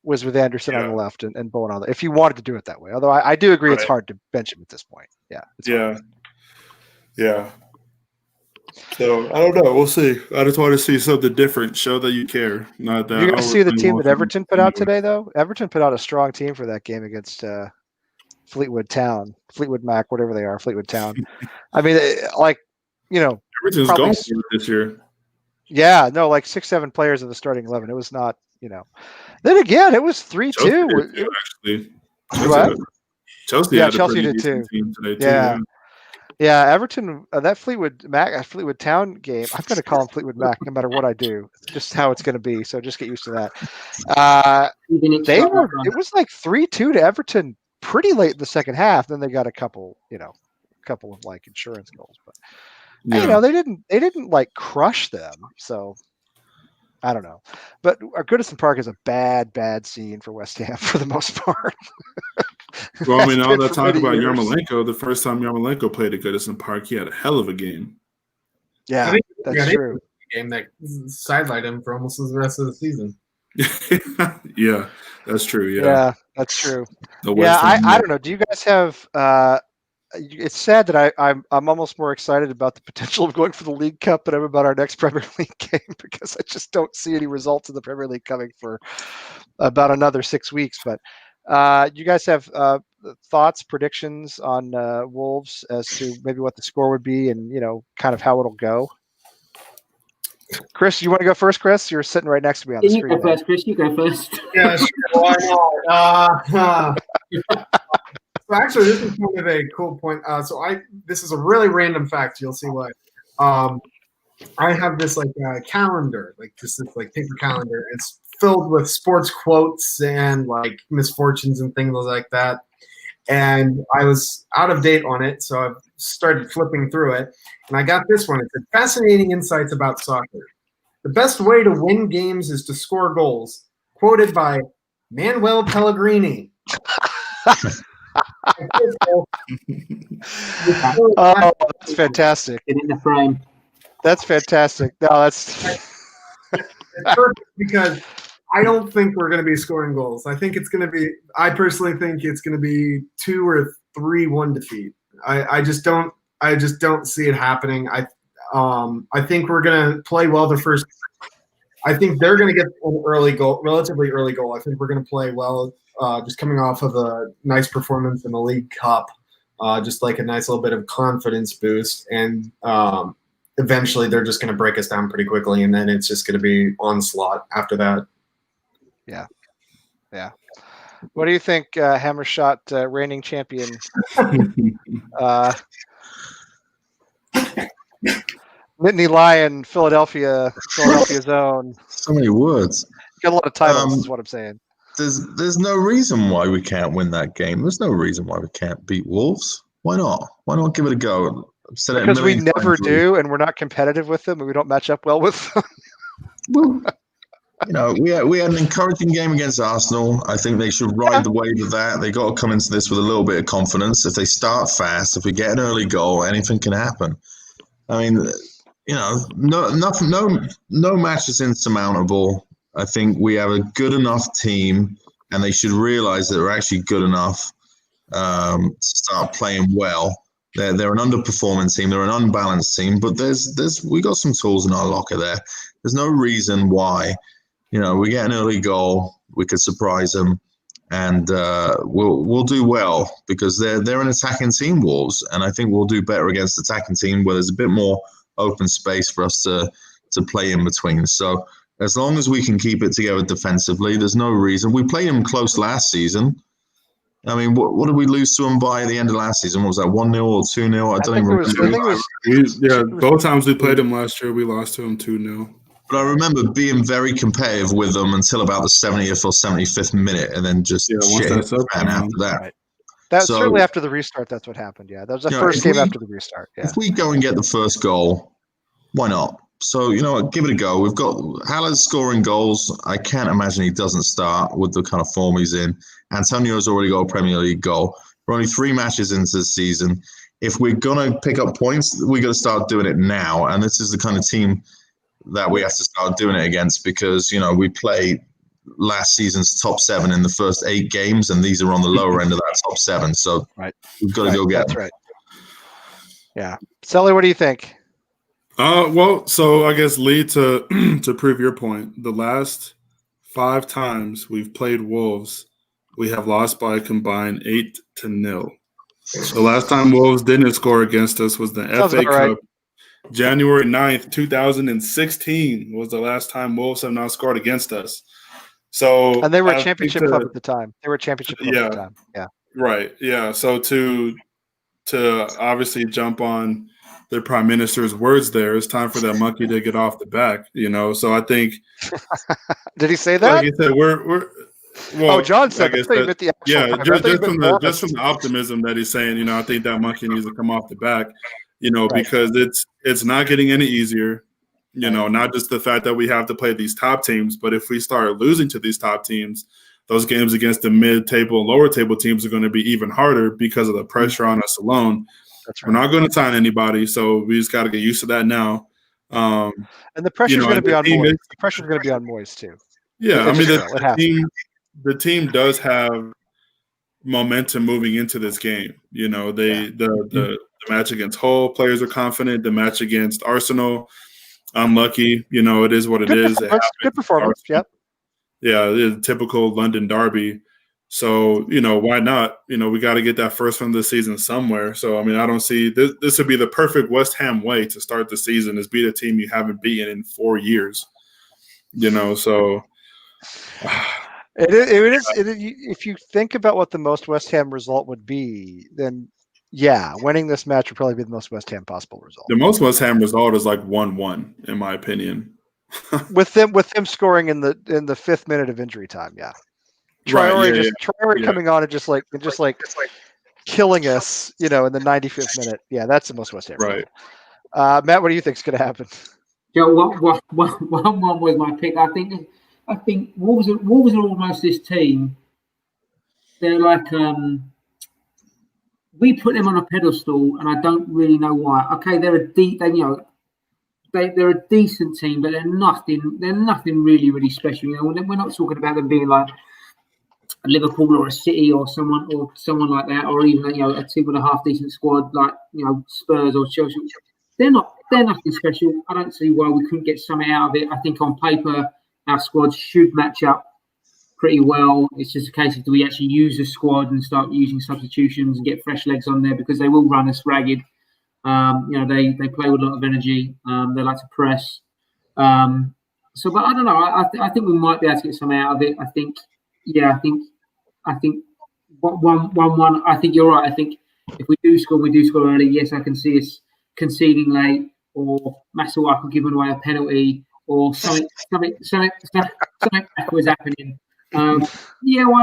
was with Anderson on the left and Bowen on the. If you wanted to do it that way, although I do agree it's hard to bench him at this point. Yeah. Yeah. So I don't know. We'll see. I just want to see something different. Show that you care. Not that you're going to see the team that Everton put out today, though. Everton put out a strong team for that game against Fleetwood Mac, whatever they are, Fleetwood Town. I mean, Everton's going this year. Yeah, no, like 6-7 players in the starting 11. It was not, Then again, it was 3-2. Actually, Chelsea had Chelsea did too. Team today too. Yeah, Everton, that Fleetwood Town game, I'm going to call him Fleetwood Mac no matter what I do. It's just how it's going to be, so just get used to that. It was like 3-2 to Everton pretty late in the second half. Then they got a couple of like insurance goals, but they didn't like crush them. So I don't know, but Goodison Park is a bad scene for West Ham for the most part. Well, all that talk about Yarmolenko, the first time Yarmolenko played at Goodison Park, he had a hell of a game. Yeah, that's true. Game that sidelined him for almost the rest of the season. Yeah, that's true. Yeah, that's true. I don't know. Do you guys have? It's sad that I'm almost more excited about the potential of going for the League Cup than I'm about our next Premier League game, because I just don't see any results in the Premier League coming for about another 6 weeks. But you guys have thoughts, predictions on Wolves as to maybe what the score would be and kind of how it'll go? Chris, you want to go first? Chris, you're sitting right next to me on the screen. You go first, Chris. You go first. Yeah, sure. Why not? So actually, this is kind of a cool point. This is a really random fact. You'll see why. I have this like calendar, like just this like paper calendar. It's filled with sports quotes and like misfortunes and things like that. And I was out of date on it, so I started flipping through it, and I got this one. It said, "Fascinating insights about soccer. The best way to win games is to score goals." Quoted by Manuel Pellegrini. Oh, that's fantastic. Get in the frame. That's fantastic. No, that's It's perfect because I don't think we're going to be scoring goals. I think it's going to be. I personally think it's going to be 2 or 3-1 defeat. I just don't. I just don't see it happening. I think we're going to play well the first. I think they're going to get an early goal, relatively early goal. I think we're going to play well, just coming off of a nice performance in the League Cup, just like a nice little bit of confidence boost, and eventually they're just going to break us down pretty quickly, and then it's just going to be onslaught after that. Yeah. What do you think, Hammershot, reigning champion? Nittany Lion, Philadelphia zone. So many words. Got a lot of titles, is what I'm saying. There's no reason why we can't win that game. There's no reason why we can't beat Wolves. Why not? Why not give it a go? I've said Because we never times. do, and we're not competitive with them, and we don't match up well with them. Well, we had an encouraging game against Arsenal. I think they should ride the wave of that. They got to come into this with a little bit of confidence. If they start fast, if we get an early goal, anything can happen. I mean, no match is insurmountable. I think we have a good enough team, and they should realize that they're actually good enough to start playing well. They're an underperforming team. They're an unbalanced team, but we got some tools in our locker there. There's no reason why. We get an early goal, we could surprise them, and we'll do well because they're an attacking team, Wolves, and I think we'll do better against attacking team where there's a bit more open space for us to play in between. So as long as we can keep it together defensively, there's no reason. We played them close last season. I mean, what did we lose to them by at the end of last season? What was that, 1-0 or 2-0? I don't even remember. Both times we played them last year, we lost to them 2-0. But I remember being very competitive with them until about the 70th or 75th minute, and then just shit hit the fan after that. Right. That's certainly after the restart. That's what happened. Yeah, that was the first game after the restart. Yeah. If we go and get the first goal, why not? So give it a go. We've got Haller's scoring goals. I can't imagine he doesn't start with the kind of form he's in. Antonio's already got a Premier League goal. We're only 3 matches into the season. If we're gonna pick up points, we got to start doing it now. And this is the kind of team that we have to start doing it against because we played last season's top 7 in the first 8 games, and these are on the lower end of that top 7. So we've got to go get them. That's right. Yeah, Sully, what do you think? Well, so I guess Lee, to prove your point, the last 5 times we've played Wolves, we have lost by a combined 8-0. The last time Wolves didn't score against us was the FA Cup. Right. January 9th, 2016 was the last time Wolves have not scored against us. And they were a championship club at the time. At the time. Yeah. Right. Yeah. So to obviously jump on the Prime Minister's words there, it's time for that monkey to get off the back, So I think Did he say that? Like you said, we're well, John said that. Just from the optimism that he's saying, I think that monkey needs to come off the back. Because it's not getting any easier, not just the fact that we have to play these top teams, but if we start losing to these top teams, those games against the mid-table and lower table teams are going to be even harder because of the pressure on us alone. That's right. We're not going to sign anybody, so we just got to get used to that now. And the pressure is going to be on Moyes. The pressure is going to be on Moyes too. Yeah, I mean the team does have momentum moving into this game. The match against Hull, players are confident. The match against Arsenal, unlucky. It is what it is. Good performance. Yep. Yeah, the typical London derby. So, why not? We got to get that first one of the season somewhere. So, I mean, I don't see this would be the perfect West Ham way to start the season is beat a team you haven't beaten in 4 years. So it is. If you think about what the most West Ham result would be, then Yeah, winning this match would probably be the most West Ham possible result. The most West Ham result is like 1-1, in my opinion. with them scoring in the 5th minute of injury time. Yeah, Traore coming on and just like killing us, in the 95th minute. Yeah, that's the most West Ham result. Matt, what do you think is going to happen? Joe, what was my pick? I think Wolves are almost this team. They're like we put them on a pedestal, and I don't really know why. Okay, they're a decent team, but they're nothing really special. We're not talking about them being like a Liverpool or a City or someone like that, or even a team with a half decent squad like Spurs or Chelsea. They're nothing special. I don't see why we couldn't get something out of it. I think on paper our squad should match up pretty well. It's just a case of do we actually use the squad and start using substitutions and get fresh legs on there, because they will run us ragged. They play with a lot of energy. They like to press. But I don't know. I think we might be able to get something out of it. I think 1-1. I think you're right. I think if we do score early. Yes, I can see us conceding late, or Masuaku giving away a penalty, or something backwards happening. Why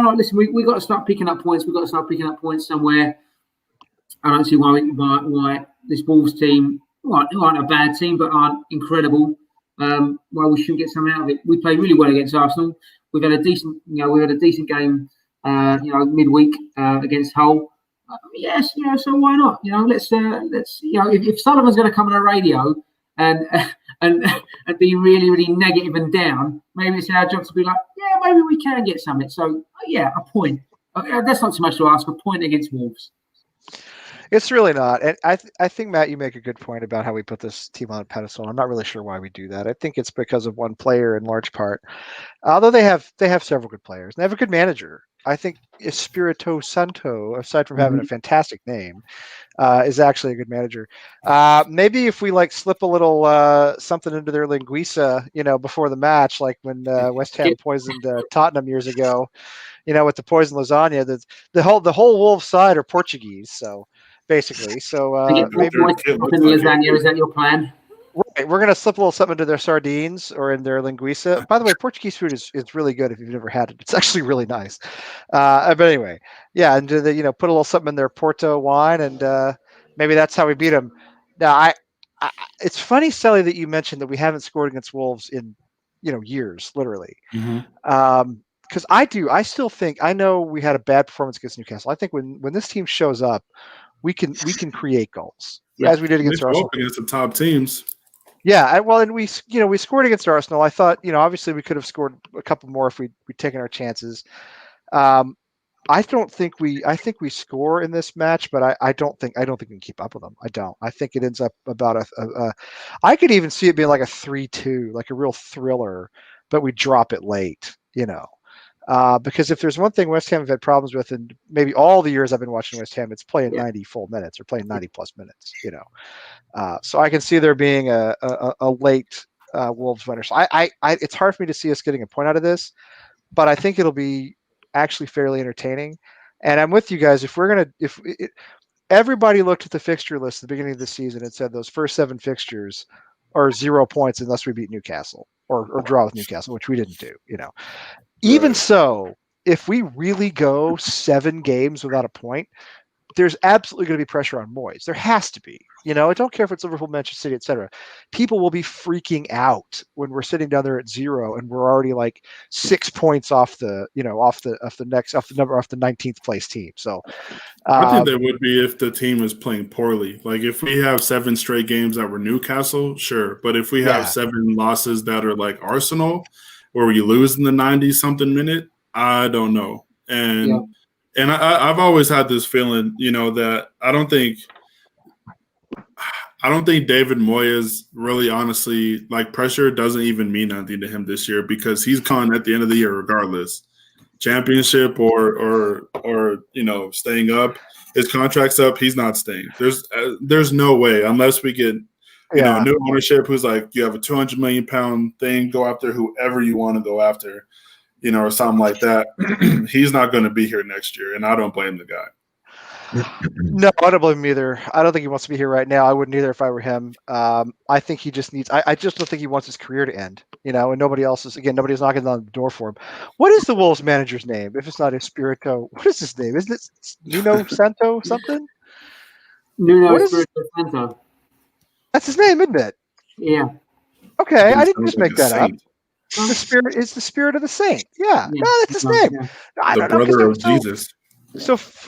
not? Listen, we got to start picking up points. We've got to start picking up points somewhere. I don't see why this Wolves team, who aren't a bad team but aren't incredible, why we shouldn't get something out of it. We played really well against Arsenal. We've had a decent game, midweek against Hull. Yes, so why not? Let's if Sullivan's going to come on a radio and be really, really negative and down, maybe it's our job to be like, maybe we can get something. So a point. That's not too much to ask. A point against Wolves. It's really not. And I think, Matt, you make a good point about how we put this team on a pedestal. I'm not really sure why we do that. I think it's because of one player in large part. Although they have several good players. They have a good manager. I think Espirito Santo, aside from having a fantastic name, is actually a good manager. Maybe if we slip a little something into their linguiça, before the match, like when West Ham poisoned Tottenham years ago, with the poison lasagna. The whole Wolves side are Portuguese, so basically, maybe lasagna. Is that your plan? Right, we're gonna slip a little something into their sardines or in their linguiça. By the way, Portuguese food is really good if you've never had it. It's actually really nice. But anyway, yeah, and put a little something in their Porto wine, and maybe that's how we beat them. Now, it's funny, Sally, that you mentioned that we haven't scored against Wolves in years, literally. Because I still think, I know we had a bad performance against Newcastle. I think when this team shows up, we can create goals as we did against Arsenal. Against the top teams. Yeah, and we scored against Arsenal. I thought, obviously we could have scored a couple more if we'd taken our chances. I think we score in this match, but I don't think we can keep up with them. I don't. I think it ends up about I could even see it being like a 3-2, like a real thriller, but we drop it late, because if there's one thing West Ham have had problems with, and maybe all the years I've been watching West Ham, it's playing 90 full minutes or playing 90 plus minutes, so I can see there being a late Wolves winner. So it's hard for me to see us getting a point out of this, but I think it'll be actually fairly entertaining. And I'm with you guys. If everybody looked at the fixture list at the beginning of the season and said those first 7 fixtures are 0 points unless we beat Newcastle or draw with Newcastle, which we didn't do, Even so, if we really go 7 games without a point, there's absolutely going to be pressure on Moyes. There has to be. I don't care if it's Liverpool, Manchester City, etc. People will be freaking out when we're sitting down there at 0 and we're already like 6 points off the 19th place team. So I think they would be if the team is playing poorly. Like if we have 7 straight games that were Newcastle, sure. But if we have 7 losses that are like Arsenal, where we lose in the 90-something minute, I don't know. And I've always had this feeling, that I don't think David Moyes really, honestly, like pressure doesn't even mean anything to him this year, because he's gone at the end of the year regardless. Championship or staying up, his contract's up, he's not staying. There's no way, unless we get new ownership who's like, you have a 200 million pound thing, go after whoever you want to go after, or something like that. He's not going to be here next year, and I don't blame the guy. No, I don't blame him either. I don't think he wants to be here right now. I wouldn't either if I were him. I think he just needs. I just don't think he wants his career to end. And nobody else is. Again, nobody's knocking on the door for him. What is the Wolves manager's name? If it's not Espirito, what is his name? Isn't it Nuno Santo something? Nuno What is- Espirito Santo. That's his name, isn't it? Yeah. Okay, I didn't Sounds just like make a that up. saint. The spirit is the spirit of the saint. Yeah, Yeah. no, that's his name. Yeah. I The don't know. 'Cause brother of so- Jesus.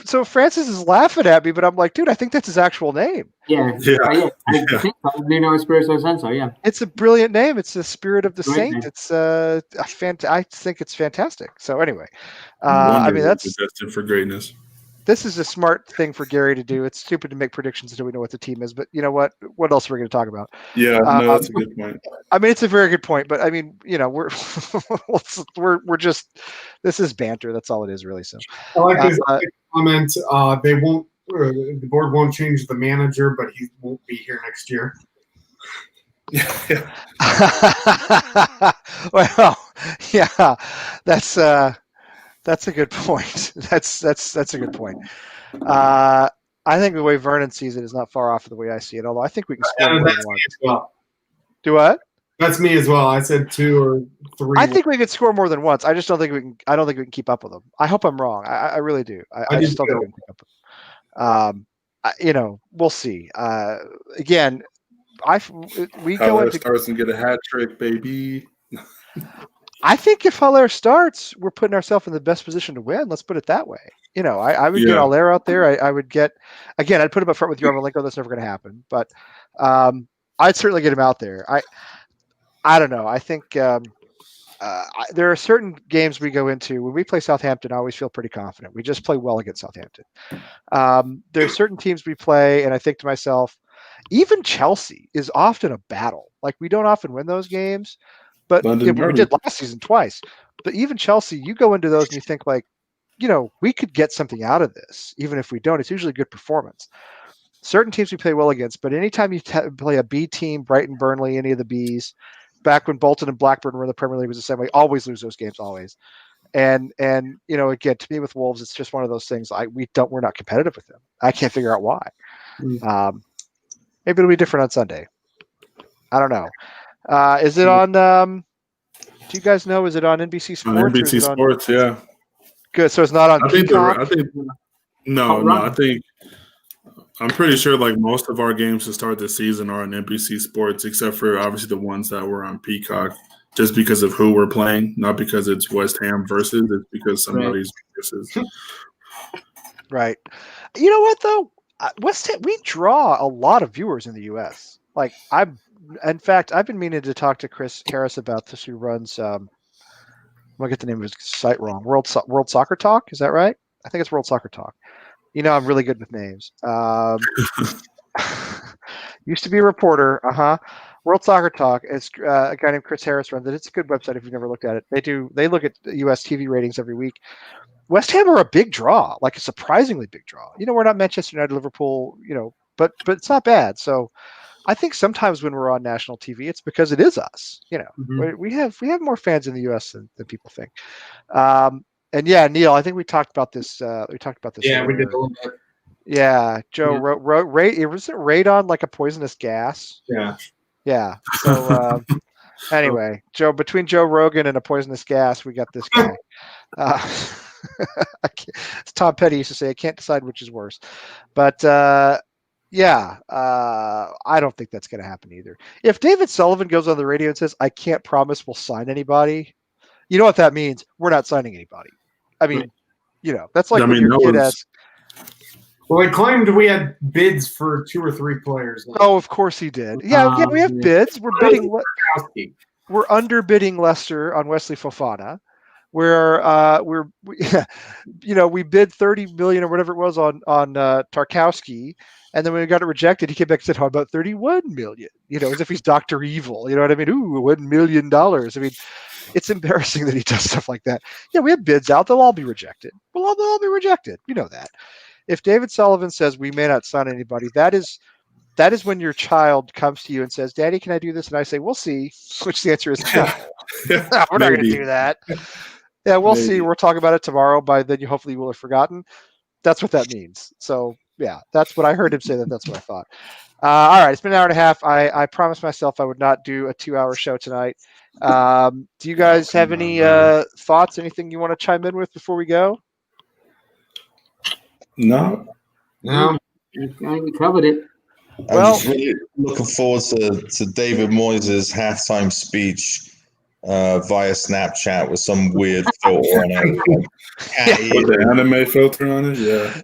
So Francis is laughing at me, but I'm like, dude, I think that's his actual name. Yeah. Yeah. I Yeah. think so. Nuno Espirito Santo. Yeah. It's a brilliant name. It's the spirit of the Great saint. name. It's I think it's fantastic. So anyway, I mean Wonder destined for greatness. this is a smart thing for Gary to do. It's stupid to make predictions until we know what the team is, but you know what? What else are we going to talk about? Yeah, no, that's a good point. I mean, it's a very good point, but I mean, we're we're just this is banter. That's all it is, really. So I like this comment. They won't. The board won't change the manager, but he won't be here next year. Yeah. Well, yeah, that's a good point. That's a good point. I think the way Vernon sees it is not far off of the way I see it. Although I think we can score more than That's me once. as well. Do what? That's me as well. I said 2 or 3. I think we could score more than once. I just don't think we can. I don't think we can keep up with them. I hope I'm wrong. I really do. I just don't think we can keep up with them. We'll see. Again, we go Haller into starts and get a hat trick, baby. I think if Haller starts, we're putting ourselves in the best position to win. Let's put it that way. I would get Haller out there. I would get, again, I'd put him up front with Yarmolenko. That's never going to happen. But I'd certainly get him out there. I don't know. I think there are certain games we go into. When we play Southampton, I always feel pretty confident. We just play well against Southampton. There's certain teams we play, and I think to myself, even Chelsea is often a battle. Like, we don't often win those games. But we did last season twice. But even Chelsea, you go into those and you think like, we could get something out of this. Even if we don't, it's usually a good performance. Certain teams we play well against, but anytime you play a B team, Brighton, Burnley, any of the Bs, back when Bolton and Blackburn were in the Premier League, was the same way. Always lose those games, always. And again, to me with Wolves, it's just one of those things. We're not competitive with them. I can't figure out why. Maybe it'll be different on Sunday. I don't know. Is it on? Do you guys know? Is it on NBC Sports? On NBC Sports, yeah. Good. So it's not on. I'm pretty sure like most of our games to start the season are on NBC Sports, except for obviously the ones that were on Peacock, just because of who we're playing, not because it's West Ham versus. It's because somebody's versus. Right. You know what though? West Ham, we draw a lot of viewers in the U.S. Like in fact, I've been meaning to talk to Chris Harris about this, who runs. I'm gonna get the name of his site wrong. World Soccer Talk, is that right? I think it's World Soccer Talk. I'm really good with names. Used to be a reporter. World Soccer Talk. It's a guy named Chris Harris runs it. It's a good website if you've never looked at it. They look at U.S. TV ratings every week. West Ham are a big draw, like a surprisingly big draw. We're not Manchester United, Liverpool, but it's not bad. So I think sometimes when we're on national TV, it's because it is us. We have more fans in the U.S. than people think. And yeah, Neil, I think we talked about this. Yeah, earlier. we did a little bit. Yeah, Joe wrote. Was it radon like a poisonous gas? Yeah. Yeah. So anyway, between Joe Rogan and a poisonous gas, we got this guy. As Tom Petty used to say, I can't decide which is worse. But I don't think that's going to happen either. If David Sullivan goes on the radio and says, I can't promise we'll sign anybody, you know what that means? We're not signing anybody. I mean, that's like when your kid asks. Well, he claimed we had bids for 2 or 3 players. Oh, of course he did. Yeah, we have bids. We're bidding. We're underbidding Leicester on Wesley Fofana. We bid 30 million or whatever it was on Tarkowski, and then when we got it rejected, he came back and said, "How about 31 million?" As if he's Dr. Evil. You know what I mean? Ooh, $1 million. I mean, it's embarrassing that he does stuff like that. Yeah, we have bids out; they'll all be rejected. They'll all be rejected. You know that. If David Sullivan says we may not sign anybody, that is when your child comes to you and says, "Daddy, can I do this?" And I say, "We'll see." Which the answer is no. We're not going to do that. Yeah, we'll see. We'll talk about it tomorrow. By then, hopefully you will have forgotten. That's what that means. So yeah, that's what I heard him say. That's what I thought. All right, it's been an hour and a half. I promised myself I would not do a 2-hour show tonight. Do you guys have any thoughts? Anything you want to chime in with before we go? No. No. I think we covered it. I'm just really looking forward to David Moyes' halftime speech via Snapchat with some weird filter on it. With the anime filter on it, yeah.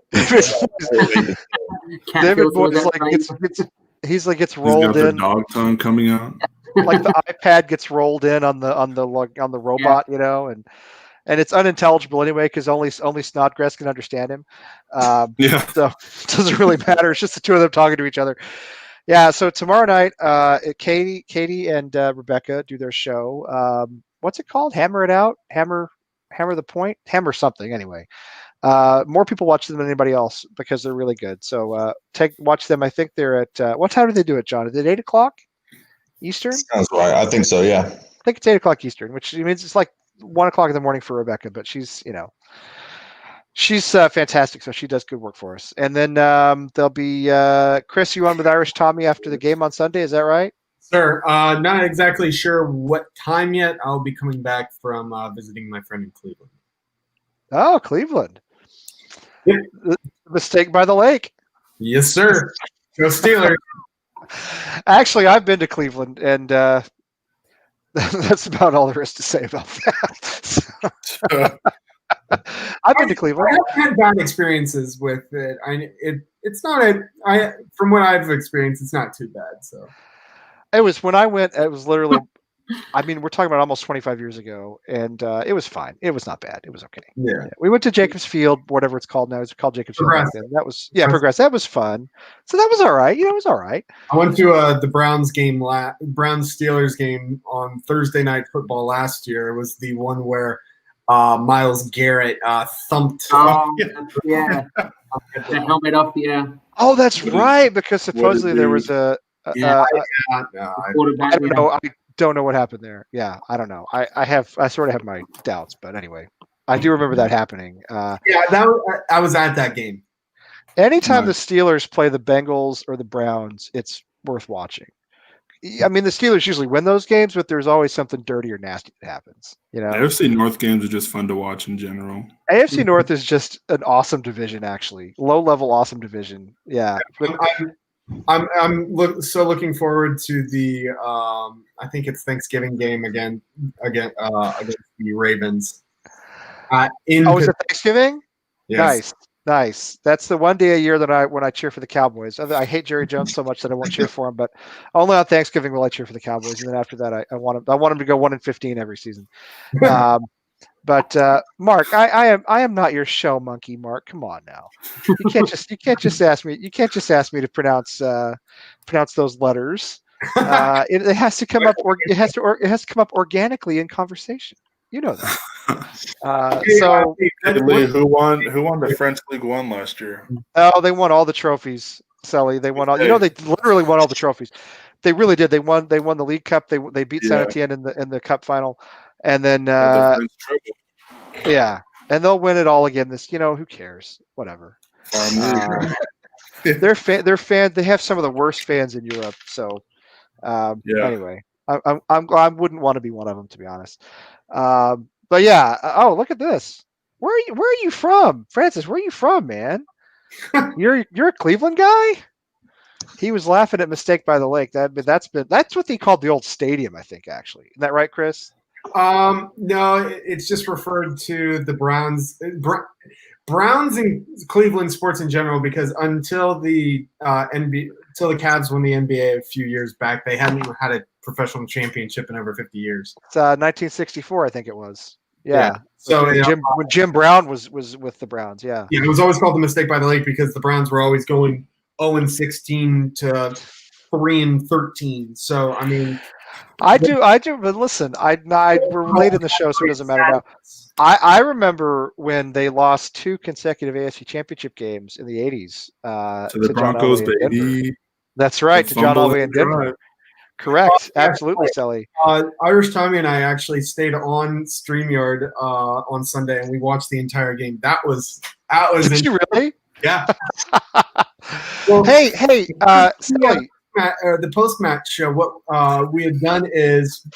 David Moyes gets rolled in. The dog tongue coming out. Like the iPad gets rolled in on the robot, and it's unintelligible anyway because only Snodgrass can understand him. So it doesn't really matter. It's just the two of them talking to each other. Yeah. So tomorrow night, Katie and Rebecca do their show. What's it called? Hammer It Out. Hammer the Point. Hammer something. Anyway. More people watch them than anybody else because they're really good. So watch them. I think they're at what time do they do it, John? Is it 8:00 Eastern? Sounds right. I think so. Yeah. I think it's 8:00 Eastern, which means it's like 1:00 in the morning for Rebecca. But she's fantastic. So she does good work for us. And then there'll be Chris. You on with Irish Tommy after the game on Sunday? Is that right? Sir, not exactly sure what time yet. I'll be coming back from visiting my friend in Cleveland. Oh, Cleveland. Yep. Mistake by the lake. Yes, sir. Go Steelers. Actually, I've been to Cleveland, and that's about all there is to say about that. I've been to Cleveland. I haven't had bad experiences with it. It's not from what I've experienced, it's not too bad. So it was when I went. It was literally. I mean, we're talking about almost 25 years ago, and it was fine. It was not bad. It was okay. Yeah. We went to Jacobs Field, whatever it's called now. It's called Jacobs Field back then. That was Progressive. That was fun. So that was all right. It was all right. I went to the Browns game, Browns Steelers game on Thursday Night Football last year. It was the one where Myles Garrett thumped. Yeah. The helmet off. Yeah. Oh, that's right. Because supposedly there was a. I don't know what happened there. Yeah, I don't know. I sort of have my doubts, but anyway, I do remember that happening. I was at that game. Anytime the Steelers play the Bengals or the Browns, it's worth watching. I mean, the Steelers usually win those games, but there's always something dirty or nasty that happens. AFC North games are just fun to watch in general. AFC North is just an awesome division, actually. Low-level awesome division. Yeah. I'm so looking forward to the I think it's Thanksgiving game against the Ravens. Is it Thanksgiving? Yes. Nice. That's the one day a year that when I cheer for the Cowboys. I hate Jerry Jones so much that I won't cheer for him, but only on Thanksgiving will I cheer for the Cowboys, and then after that I want him to go 1-15 every season. But Mark, I am not your show monkey, Mark. Come on now. You can't just ask me to pronounce those letters. It has to come up it has to come up organically in conversation. You know that. So who won the French League One last year? Oh, they won all the trophies, Sully. They won all. They literally won all the trophies. They really did. They won the League Cup. They beat Saint Etienne in the Cup final. And then, and they'll win it all again. Who cares? Whatever. They're fans. They have some of the worst fans in Europe. So, anyway, I wouldn't want to be one of them, to be honest. But yeah. Oh, look at this. Where are you from, Francis? Where are you from, man? You're a Cleveland guy. He was laughing at Mistake by the Lake. That's what they called the old stadium, I think. Actually, isn't that right, Chris? No, it's just referred to the Browns. Browns and Cleveland sports in general, because until the Cavs won the NBA a few years back, they hadn't even had a professional championship in over 50 years. It's 1964, I think it was. Yeah. So when Jim Brown was with the Browns, yeah. Yeah, it was always called the Mistake by the Lake because the Browns were always going 0-16 to 3-13. So I mean. I do, but listen, we're late in the show, so it doesn't matter now. I remember when they lost 2 consecutive AFC Championship games in the 80s to the Broncos, baby. That's right, to John Elway and Denver. Correct. Yeah, Absolutely, Sully. Irish Tommy and I actually stayed on StreamYard on Sunday, and we watched the entire game. That was Did you really? yeah. Well, hey, Sully. The post-match show, what we had done is,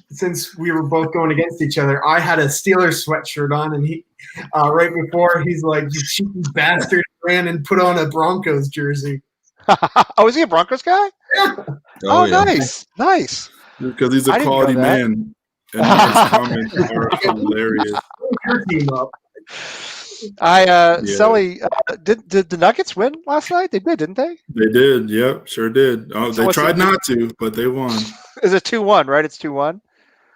since we were both going against each other, I had a Steelers sweatshirt on, and he, right before, he's like, "You cheeky bastard," ran and put on a Broncos jersey. Oh, is he a Broncos guy? Yeah. Oh, yeah. Nice. Because he's a I didn't know quality that. man. And Mark's comments are hilarious. Your team up. Sully, did the Nuggets win last night? They did, didn't they? They did. Yep, sure did. Oh, So they what's tried it- not to, but they won. Is it 2-1, right? It's 2-1.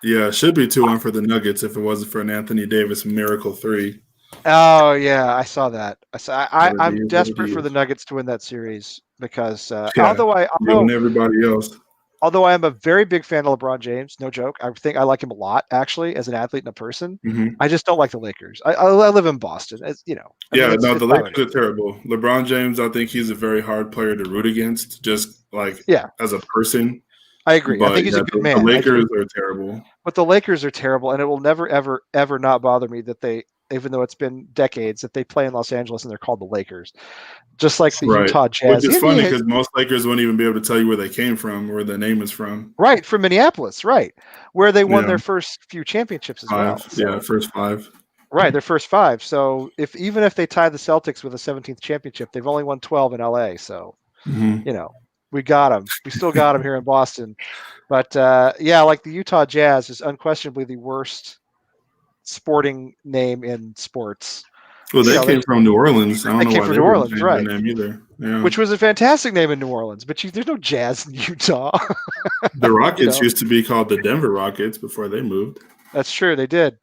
Yeah, it should be 2-1 for the Nuggets if it wasn't for an Anthony Davis miracle 3. Oh yeah, I saw that. I'm What it desperate for is. the Nuggets to win that series because Yeah, although and everybody else. I am a very big fan of LeBron James, no joke. I think I like him a lot actually as an athlete and a person. Mhm. I just don't like the Lakers. I live in Boston, as you know. I mean, The it's Lakers are terrible. LeBron James, I think he's a very hard player to root against, just like as a person. I agree. But I think he's a good man. The Lakers are terrible. But the Lakers are terrible, and it will never, ever, ever not bother me that they, even though it's been decades, that they play in Los Angeles and they're called the Lakers, just like the Utah Jazz. Which is funny because most Lakers wouldn't even be able to tell you where they came from, where the name is from. Right, from Minneapolis, right, where they won their first few championships as well. So, first 5. Right, their first 5. So even if they tie the Celtics with a 17th championship, they've only won 12 in LA. So you know, we got them. We still got them here in Boston. But like the Utah Jazz is unquestionably the worst sporting name in sports. Well, they came from New Orleans. I don't know why they New Orleans, right? Name either. Yeah. Which was a fantastic name in New Orleans, but there's no Jazz in Utah. The Rockets used to be called the Denver Rockets before they moved. That's true. They did.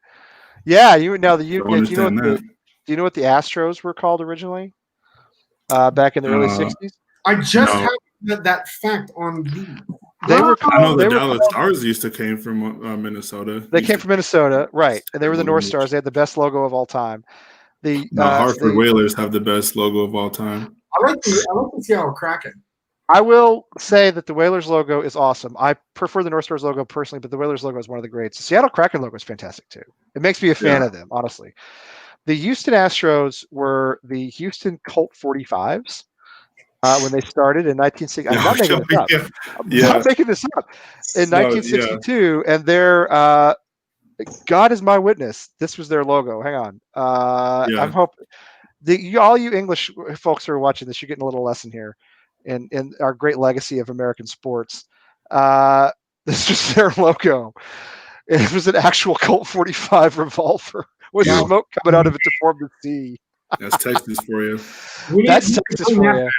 Yeah, do you know what the Astros were called originally? Back in the early '60s. I just have that fact on the. They were called, I know the Dallas Stars used to came from Minnesota. They came from Minnesota, right? And they were the North Stars. They had the best logo of all time. The Hartford Whalers have the best logo of all time. I like the Seattle Kraken. I will say that the Whalers logo is awesome. I prefer the North Stars logo personally, but the Whalers logo is one of the greats. The Seattle Kraken logo is fantastic too. It makes me a fan of them, honestly. The Houston Astros were the Houston Colt 45s. When they started in 1960, I'm not making this up. I'm not making this up. In 1962, and their God is my witness. This was their logo. Hang on. I'm hoping all you English folks who are watching this, you're getting a little lesson here in our great legacy of American sports. This was their logo. It was an actual Colt 45 revolver with smoke coming out of it to form the C. That's Texas for you. That's Texas for you.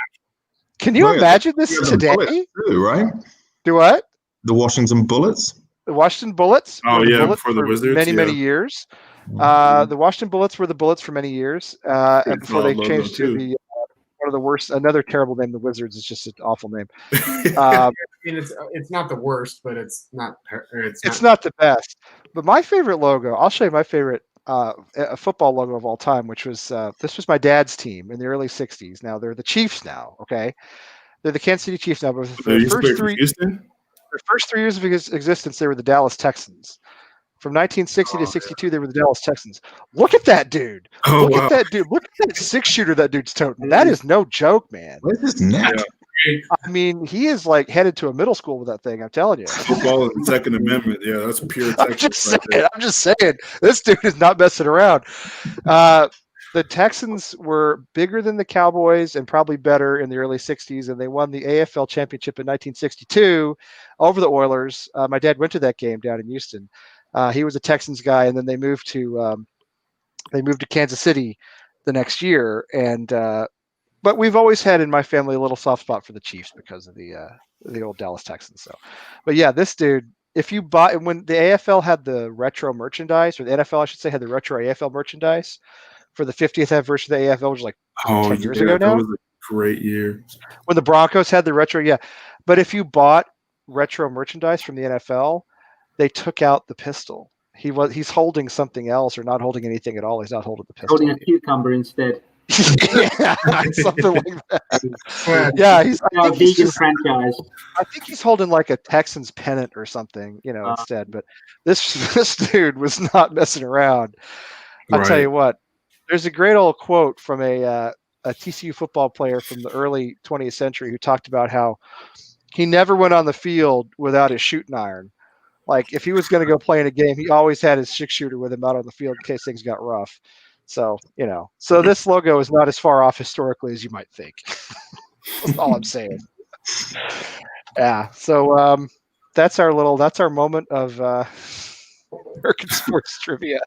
Can you imagine this today? Too, right? Do what? The Washington Bullets. The Washington Bullets. Oh yeah, before the Wizards. Many years. The Washington Bullets were the Bullets for many years, and before they changed to the one of the worst. Another terrible name. The Wizards is just an awful name. I mean, it's not the worst, but it's not the best. But my favorite logo. I'll show you my favorite a football logo of all time, which was this was my dad's team in the early '60s. Now they're the Chiefs now. Okay, they're the Kansas City Chiefs now. But for the first 3 years of existence, they were the Dallas Texans. From 1960 to 62, they were the Dallas Texans. Look at that dude! Look at that dude! Look at that 6-shooter that dude's toting. That is no joke, man. Where's his neck? I mean, he is like headed to a middle school with that thing. I'm telling you. Football and the Second Amendment. Yeah, that's pure Texas. I'm just saying, this dude is not messing around. The Texans were bigger than the Cowboys and probably better in the early '60s, and they won the AFL championship in 1962 over the Oilers. My dad went to that game down in Houston. He was a Texans guy, and then they moved to Kansas City the next year. And but we've always had in my family a little soft spot for the Chiefs because of the old Dallas Texans. So, but yeah, this dude, if you bought when the AFL had the retro merchandise, or the NFL, I should say, had the retro AFL merchandise for the 50th anniversary of the AFL, which was like 10 years ago now. That was a great year. When the Broncos had the retro, yeah. But if you bought retro merchandise from the NFL, they took out the pistol. He's holding something else, or not holding anything at all. He's not holding the pistol. Holding a cucumber instead. Yeah, something like that. Yeah, vegan franchise. I think he's holding like a Texans pennant or something, instead. But this dude was not messing around. I'll tell you what. There's a great old quote from a TCU football player from the early 20th century who talked about how he never went on the field without his shooting iron. Like if he was going to go play in a game, he always had his 6-shooter with him out on the field in case things got rough. So, so this logo is not as far off historically as you might think. That's all I'm saying. Yeah. So that's our moment of American sports trivia.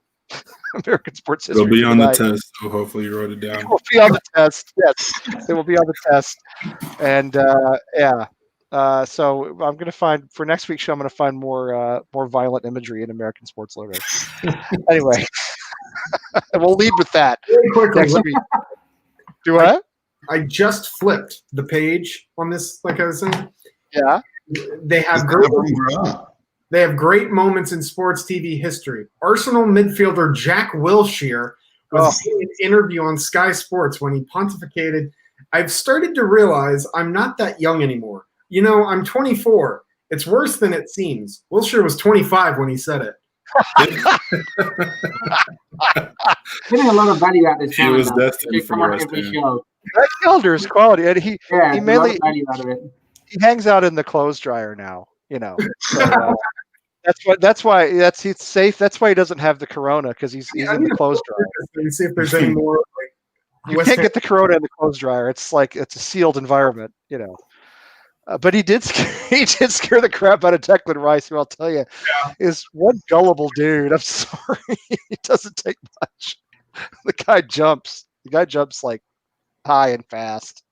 American sports history. It'll be on the test, so hopefully you wrote it down. It will be on the test. Yes, it will be on the test. And yeah. So I'm going to find for next week's show. I'm going to find more violent imagery in American sports logos. Anyway, we'll lead with that next week. Do what? I just flipped the page on this. Like I was saying, yeah, they have great moments in sports TV history. Arsenal midfielder Jack Wilshere was in an interview on Sky Sports when he pontificated. I've started to realize I'm not that young anymore. I'm 24. It's worse than it seems. Wilshere was 25 when he said it. Getting a lot of value out of this. He was destined for the every show. That calendar is quality, and he mainly value out of it. He hangs out in the clothes dryer now. So, that's why he's safe. That's why he doesn't have the corona because he's in the clothes dryer. See if there's any more. You can't get the corona in the clothes dryer. It's like it's a sealed environment. But he did scare the crap out of Declan Rice, who I'll tell you is one gullible dude. I'm sorry, it doesn't take much. The guy jumps like high and fast.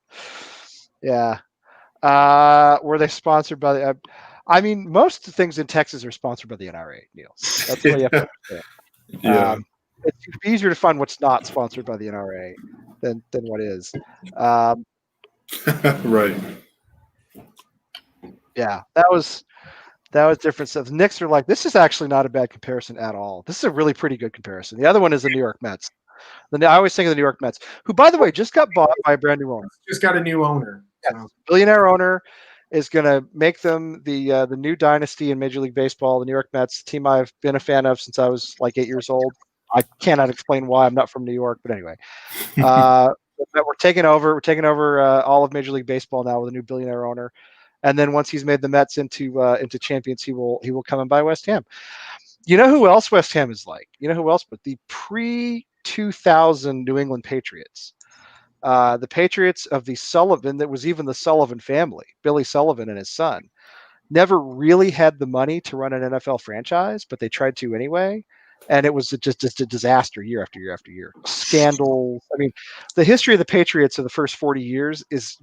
Yeah. Were they sponsored by the? I mean, most things in Texas are sponsored by the NRA, Neil. That's what you have to understand. Yeah. It's easier to find what's not sponsored by the NRA than what is. Right. Yeah, that was different stuff. The Knicks are like, this is actually not a bad comparison at all. This is a really pretty good comparison. The other one is the New York Mets. I always think of the New York Mets, who, by the way, just got bought by a brand new owner. Just got a new owner. Yeah, billionaire owner is going to make them the new dynasty in Major League Baseball. The New York Mets, team I've been a fan of since I was like 8 years old. I cannot explain why. I'm not from New York, but anyway, we're taking over. We're taking over all of Major League Baseball now with a new billionaire owner. And then once he's made the Mets into champions, he will come and buy West Ham. You know who else West Ham is like? You know who else? But the pre-2000 New England Patriots. The Patriots of the Sullivan, that was even the Sullivan family, Billy Sullivan and his son, never really had the money to run an NFL franchise, but they tried to anyway. And it was just a disaster year after year after year. Scandals. I mean, the history of the Patriots of the first 40 years is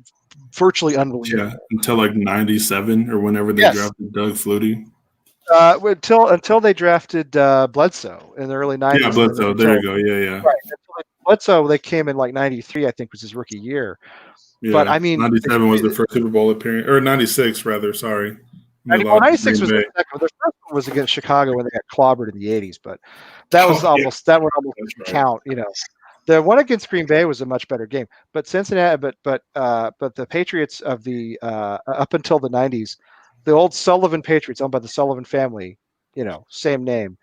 virtually unbelievable. Yeah, until like 97 or whenever they drafted Doug Flutie. Until they drafted Bledsoe in the early 90s. Yeah, Bledsoe. There you go. Yeah. Right. Bledsoe, they came in like 93, I think was his rookie year. Yeah, but I mean, 97 was the first Super Bowl appearance, or 96 rather. Sorry. 96 was the second. The first one was against Chicago when they got clobbered in the 80s, but that would almost count. The one against Green Bay was a much better game. But Cincinnati, but the Patriots of the up until the 90s, the old Sullivan Patriots owned by the Sullivan family, same name,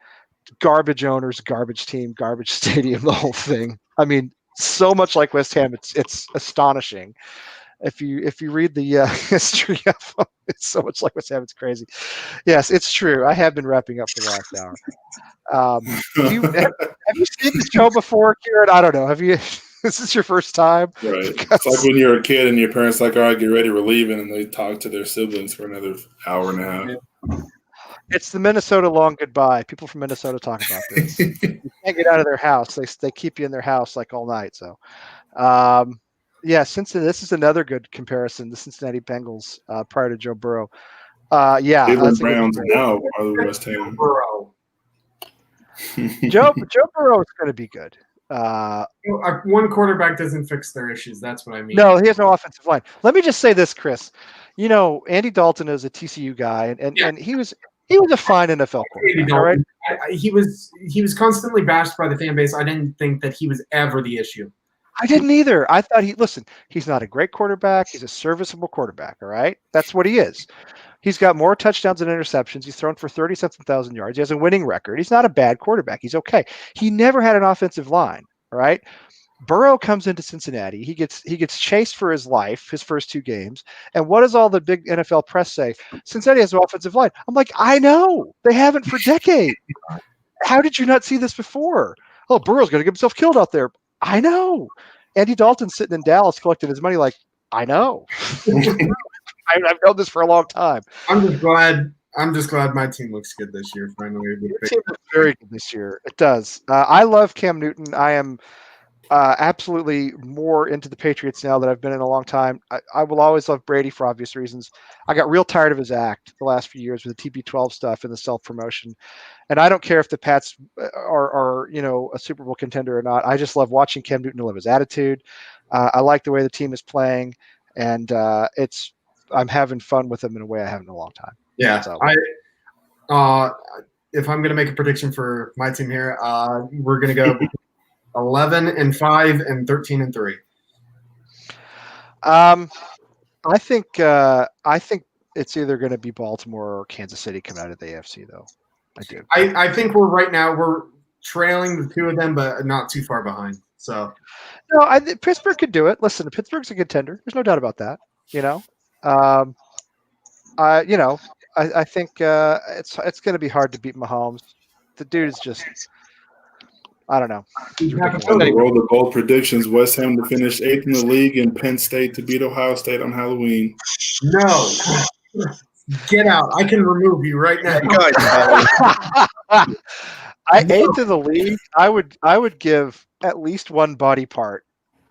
garbage owners, garbage team, garbage stadium, the whole thing. I mean, so much like West Ham, it's astonishing. If you read the history of them, it's so much like West Ham. It's crazy. Yes, it's true. I have been wrapping up for the last hour. Have you seen the show before, Kieran? I don't know. Have you? This is your first time? Right. It's like when you're a kid and your parents are like, all right, get ready, we're leaving, and they talk to their siblings for another hour and a half. It's the Minnesota long goodbye. People from Minnesota talk about this. You can't get out of their house. They keep you in their house like all night. So, yeah, Cincinnati. This is another good comparison. The Cincinnati Bengals prior to Joe Burrow. Yeah, Cleveland Browns now are the West Ham. Burrow. Joe Burrow is going to be good. One quarterback doesn't fix their issues. That's what I mean. No, he has no offensive line. Let me just say this, Chris. Andy Dalton is a TCU guy, and he was a fine NFL quarterback. All right? He was constantly bashed by the fan base. I didn't think that he was ever the issue. I didn't either. I thought he's not a great quarterback. He's a serviceable quarterback. All right. That's what he is. He's got more touchdowns than interceptions. He's thrown for 30-something thousand yards. He has a winning record. He's not a bad quarterback. He's okay. He never had an offensive line. All right. Burrow comes into Cincinnati. He gets chased for his life his first 2 games. And what does all the big NFL press say? Cincinnati has no offensive line. I'm like, I know. They haven't for decades. How did you not see this before? Oh, Burrow's going to get himself killed out there. I know. Andy Dalton's sitting in Dallas collecting his money like, I know. I've known this for a long time. I'm just glad my team looks good this year. Finally, Your team looks very good this year. It does. I love Cam Newton. I am absolutely more into the Patriots now than I've been in a long time. I will always love Brady for obvious reasons. I got real tired of his act the last few years with the TB12 stuff and the self-promotion. And I don't care if the Pats are a Super Bowl contender or not. I just love watching Cam Newton. I love his attitude. I like the way the team is playing, and I'm having fun with him in a way I haven't in a long time. Yeah, So. If I'm going to make a prediction for my team here, we're going to go 11-5 and 13-3. I think it's either going to be Baltimore or Kansas City coming out of the AFC, though. I do. I think we're trailing the 2 of them, but not too far behind. So no, Pittsburgh could do it. Listen, Pittsburgh's a contender. There's no doubt about that. I think it's going to be hard to beat Mahomes. The dude is just, I don't know. Roll the bold predictions. West Ham to finish 8th in the league and Penn State to beat Ohio State on Halloween. No. Get out. I can remove you right now. 8th in the league. I would give at least one body part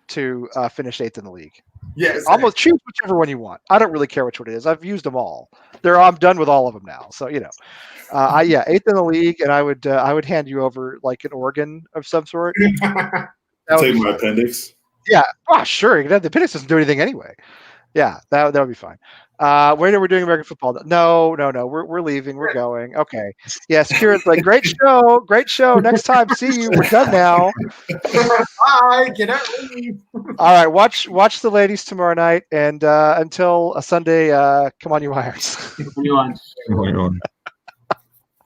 to finish 8th in the league. Yes. Almost choose whichever one you want. I don't really care which one it is. I've used them all. I'm done with all of them now. So 8th in the league, and I would hand you over like an organ of some sort. Take my appendix. Yeah. Oh, sure. The appendix doesn't do anything anyway. Yeah, that would be fine. When are we doing American football? No. We're leaving. We're going. Okay. Yeah, Spirit's like, great show. Next time, see you. We're done now. Bye. Get out. All right. Watch the ladies tomorrow night, and until a Sunday, come on, you Irons. Come on.